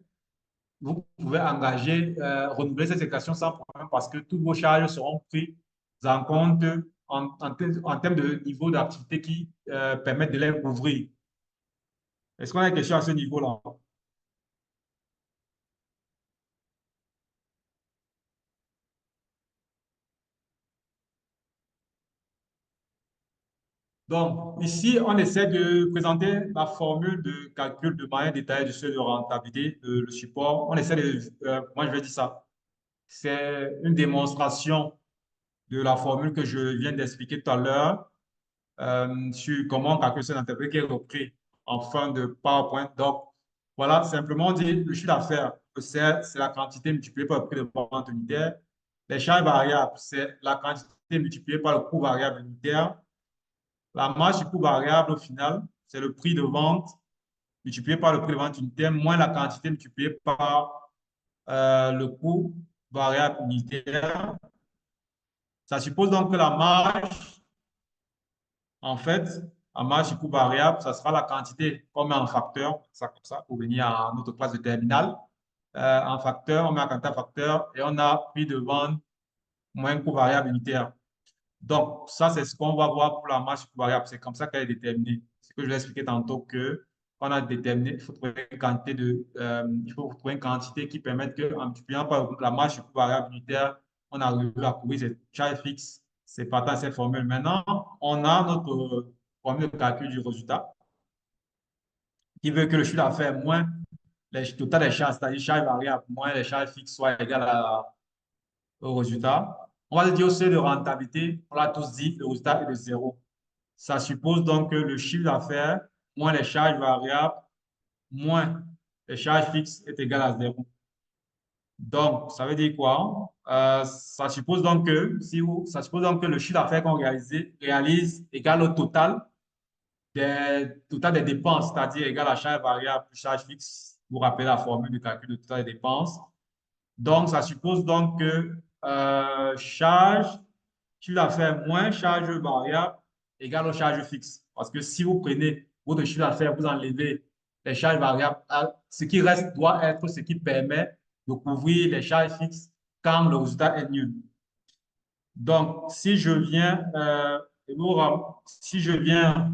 vous pouvez engager, renouveler cette séquestration sans problème parce que toutes vos charges seront prises en compte en termes de niveau d'activité qui permettent de les couvrir. Est-ce qu'on a une question à ce niveau-là? Donc, ici, on essaie de présenter la formule de calcul de manière détaillée du seuil de rentabilité, le support. On essaie de, moi je vais dire ça, c'est une démonstration de la formule que je viens d'expliquer tout à l'heure sur comment calculer ce rentabilité qui est repris en fin de PowerPoint. Donc, voilà, simplement dit, le chiffre d'affaires, c'est la quantité multipliée par le prix de vente unitaire. Les charges variables, c'est la quantité multipliée par le coût variable unitaire. La marge du coût variable, au final, c'est le prix de vente multiplié par le prix de vente unitaire moins la quantité multipliée par le coût variable unitaire. Ça suppose donc que la marge, en fait, la marge du coût variable, ça sera la quantité qu'on met en facteur, ça comme ça, pour venir à notre classe de terminal. En facteur, on met la quantité en facteur et on a prix de vente moins coût variable unitaire. Donc, ça, c'est ce qu'on va voir pour la marge variable. C'est comme ça qu'elle est déterminée. C'est ce que je vais expliquer tantôt que on a déterminé, il faut trouver une quantité il faut trouver une quantité qui permette que, en multipliant par la marge variable unitaire, on arrive à couvrir cette charge fixe. C'est partant de cette formule. Maintenant, on a notre formule de calcul du résultat qui veut que le chiffre d'affaires moins les total des charges, c'est-à-dire charges variables moins les charges fixes, soit égal au résultat. On va dire au seuil de rentabilité, on l'a tous dit, le résultat est de 0. Ça suppose donc que le chiffre d'affaires moins les charges variables moins les charges fixes est égal à 0. Donc, ça veut dire quoi? Ça suppose donc que, ça suppose donc que le chiffre d'affaires qu'on réalise égal au total des dépenses, c'est-à-dire égal à charge variable plus charge fixe. Vous rappelez la formule de calcul de total des dépenses. Donc, ça suppose donc que chiffre d'affaires moins charge variable égale aux charges fixes. Parce que si vous prenez votre chiffre d'affaires, vous enlevez les charges variables, ce qui reste doit être ce qui permet de couvrir les charges fixes quand le résultat est nul. Donc, si je viens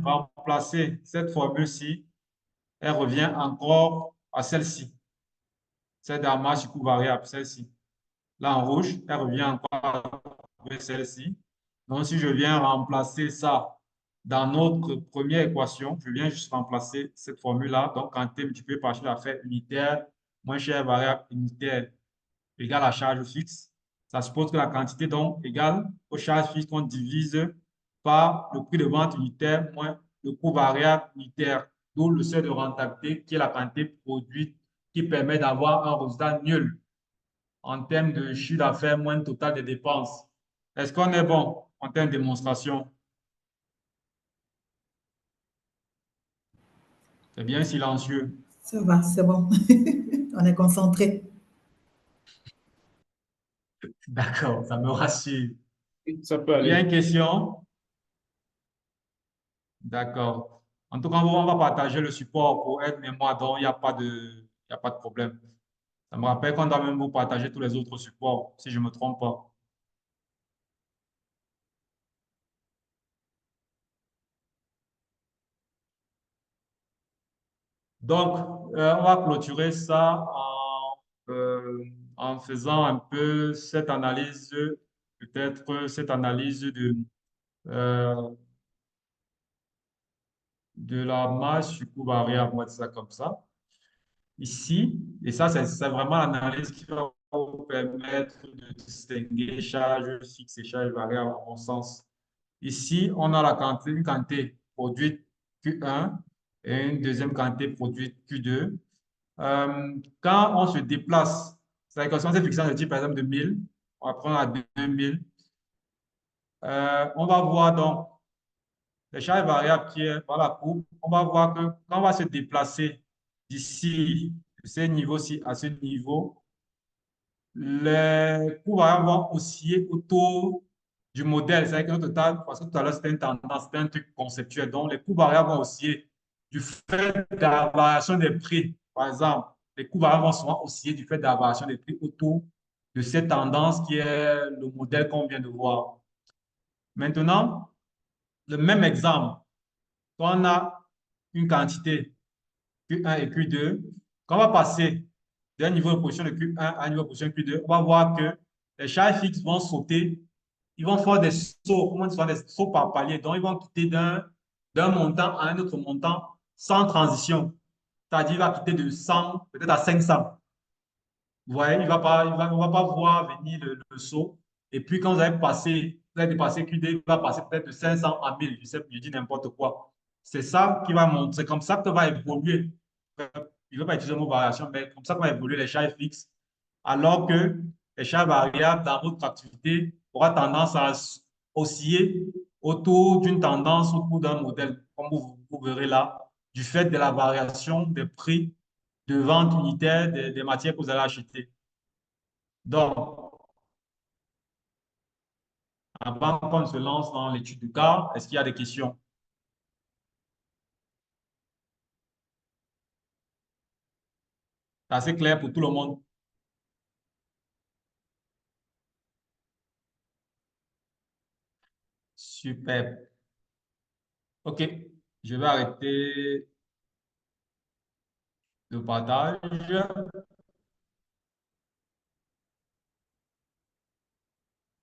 remplacer cette formule-ci, elle revient encore à celle-ci. C'est la marge du coût variable, celle-ci. Là, en rouge, elle revient encore avec celle-ci. Donc, si je viens remplacer ça dans notre première équation, je viens juste remplacer cette formule-là. Donc, quantité multipliée par chiffre d'affaires unitaire moins charge variable unitaire égale à charge fixe. Ça suppose que la quantité, donc, égale aux charges fixes qu'on divise par le prix de vente unitaire moins le coût variable unitaire, d'où le seuil de rentabilité qui est la quantité produite qui permet d'avoir un résultat nul en termes de chiffre d'affaires moins le total des dépenses. Est-ce qu'on est bon en termes de démonstration? C'est bien silencieux. Ça va, c'est bon. On est concentré. D'accord, ça me rassure. Ça peut Il y a aller. une question? D'accord. En tout cas, on va partager le support pour aide-mémoire, donc il n'y a pas de problème. Ça me rappelle qu'on doit même vous partager tous les autres supports, si je ne me trompe pas. Donc, on va clôturer ça en faisant un peu cette analyse, peut-être cette analyse euh, de la marge du coût variable, on va dire ça comme ça. Ici, et ça, c'est vraiment l'analyse qui va vous permettre de distinguer charges fixes et charges variables à mon sens. Ici, on a une quantité produite Q1 et une deuxième quantité produite Q2. Quand on se déplace, c'est la question, c'est fixée de type, par exemple, de 1000, on va prendre à 2000. On va voir donc les charges variables qui est par la courbe. On va voir que quand on va se déplacer d'ici, de ce niveau-ci à ce niveau, les coûts variables vont osciller autour du modèle. C'est-à-dire que notre total, parce que tout à l'heure, c'était une tendance, c'était un truc conceptuel. Donc, les coûts variables vont osciller du fait de la variation des prix. Par exemple, les coûts variables vont souvent osciller du fait de la variation des prix autour de cette tendance qui est le modèle qu'on vient de voir. Maintenant, le même exemple, quand on a une quantité Q1 et Q2, quand on va passer d'un niveau de position de Q1 à un niveau de position Q2, on va voir que les charges fixes vont sauter, ils vont faire des sauts, comment dire, des sauts par palier. Donc, ils vont quitter d'un montant à un autre montant sans transition. C'est-à-dire, il va quitter de 100 peut-être à 500. Vous voyez, on va pas voir venir le saut. Et puis, quand vous avez dépassé QD, il va passer peut-être de 500 à 1000. Je dis n'importe quoi. C'est ça qui va montrer, comme ça que va évoluer. Il ne veut pas utiliser le mot variation, mais comme ça que va évoluer les charges fixes. Alors que les charges variables dans votre activité aura tendance à osciller autour d'une tendance, autour d'un modèle, comme vous verrez là, du fait de la variation des prix de vente unitaire des matières que vous allez acheter. Donc, avant qu'on se lance dans l'étude du cas, est-ce qu'il y a des questions? C'est assez clair pour tout le monde? Super. OK. Je vais arrêter le partage.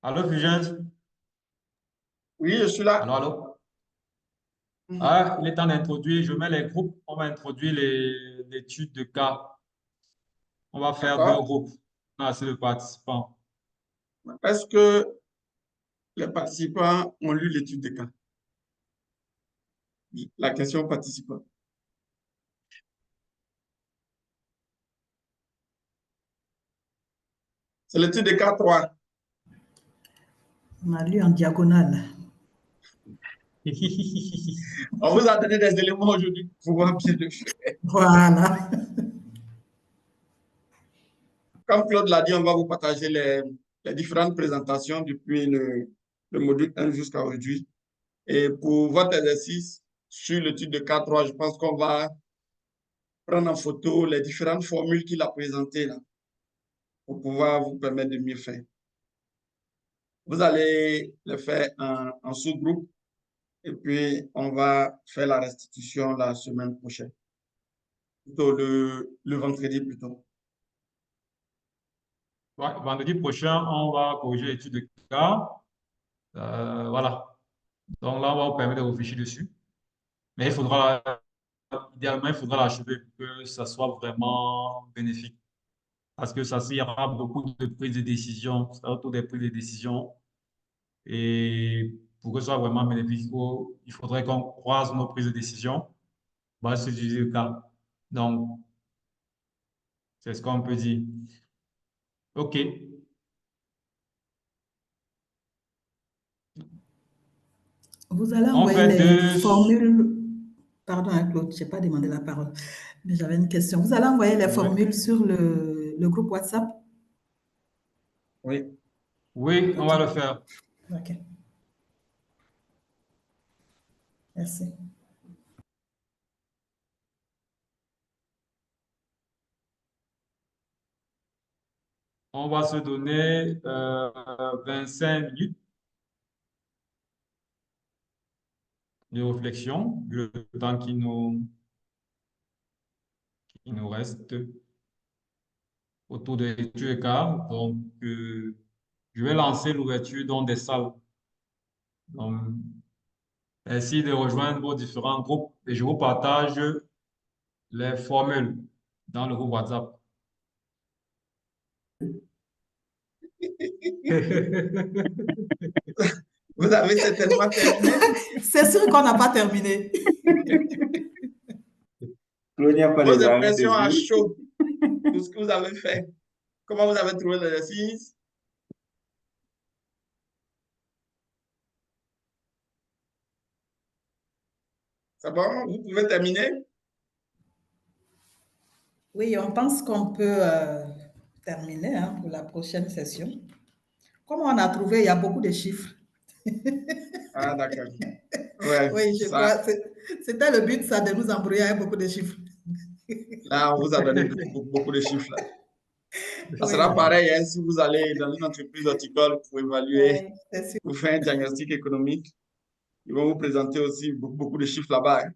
Allô, Fulgence? Oui, je suis là. Allô, allô? Ah, il est temps d'introduire, je mets les groupes, on va introduire l'étude de cas. On va faire 2 D'accord. groupes. On a assez de participants. Est-ce que les participants ont lu l'étude de cas? La question participant. C'est l'étude de cas 3. On a lu en diagonale. On vous a donné des éléments aujourd'hui pour pouvoir bien le faire. Voilà. Comme Claude l'a dit, on va vous partager les différentes présentations depuis le module 1 jusqu'à aujourd'hui. Et pour votre exercice sur l'étude de cas 3, je pense qu'on va prendre en photo les différentes formules qu'il a présentées là, pour pouvoir vous permettre de mieux faire. Vous allez le faire en sous-groupe et puis on va faire la restitution la semaine prochaine. Plutôt le vendredi plutôt. Ouais, vendredi prochain, on va corriger l'étude de cas. Voilà. Donc là, on va vous permettre de réfléchir dessus. Mais idéalement, il faudra l'achever pour que ça soit vraiment bénéfique. Parce que ça, il y aura beaucoup de prises de décision, ça autour des prises de décision. Et pour que ce soit vraiment bénéfique, il faudrait qu'on croise nos prises de décision. Bah, c'est le cas. Donc, c'est ce qu'on peut dire. OK. Vous allez On envoyer fait les 2. formules. Pardon, hein, Claude, je n'ai pas demandé la parole, mais j'avais une question. Vous allez envoyer les formules sur le groupe WhatsApp? Oui. Oui, on va le faire. OK. Merci. On va se donner 25 minutes de réflexion, le temps qui nous reste autour de l'étude de cas. Donc, je vais lancer l'ouverture dans des salles. Donc, merci de rejoindre vos différents groupes et je vous partage les formules dans le groupe WhatsApp. Vous avez certainement terminé. C'est sûr qu'on n'a pas terminé. Vos impressions à chaud, tout ce que vous avez fait. Comment vous avez trouvé l'exercice? C'est bon? Vous pouvez terminer? Oui, on pense qu'on peut terminer hein, pour la prochaine session. Comme on a trouvé, il y a beaucoup de chiffres. Ah, d'accord. Ouais, Oui, je ça, crois. C'était le but, ça, de nous embrouiller avec beaucoup de chiffres. là, on vous a donné beaucoup de chiffres là. Ça Oui, sera pareil hein, si vous allez dans une entreprise horticole pour évaluer, oui, c'est sûr. pour faire un diagnostic économique. Ils vont vous présenter aussi beaucoup de chiffres là-bas. Hein.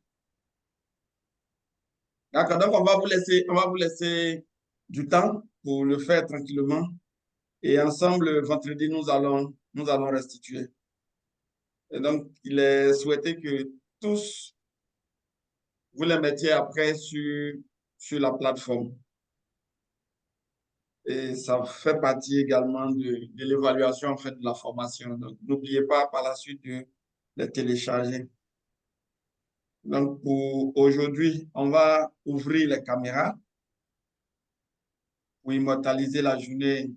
D'accord, donc on va vous laisser du temps pour le faire tranquillement. Et ensemble, vendredi, nous allons restituer. Et donc, il est souhaité que tous vous les mettiez après sur la plateforme. Et ça fait partie également de l'évaluation en fait, de la formation. Donc, n'oubliez pas par la suite de les télécharger. Donc, pour aujourd'hui, on va ouvrir les caméras pour immortaliser la journée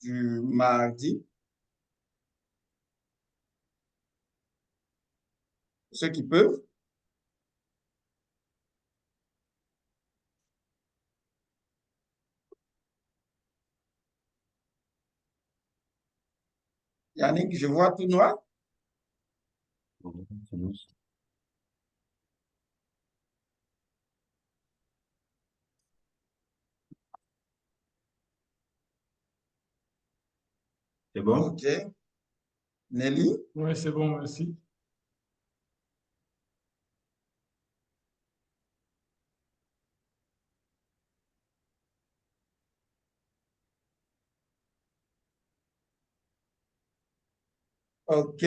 du mardi. Ceux qui peuvent. Yannick, je vois tout noir. C'est bon? OK. Nelly? Oui, c'est bon, merci. OK.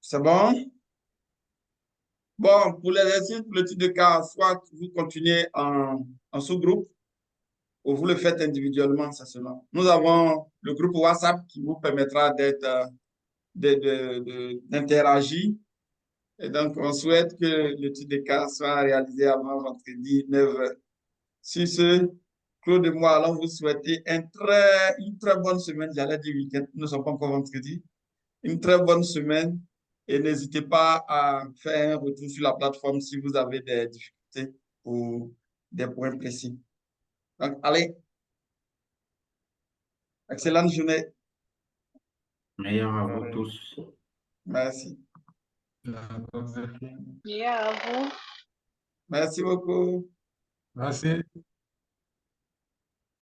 C'est bon? Bon, pour l'exercice, pour le type de cas, soit vous continuez en sous-groupe ou vous le faites individuellement, c'est selon. Nous avons le groupe WhatsApp qui vous permettra d'interagir. Et donc, on souhaite que l'étude de cas soit réalisée avant vendredi 9h. Sur ce, Claude et moi allons vous souhaiter une très bonne semaine. J'allais dire week-end, nous ne sommes pas encore vendredi. Une très bonne semaine et n'hésitez pas à faire un retour sur la plateforme si vous avez des difficultés ou des points précis. Donc, allez, excellente journée. Meilleur à vous tous. Merci. Et à vous. Merci beaucoup. Merci.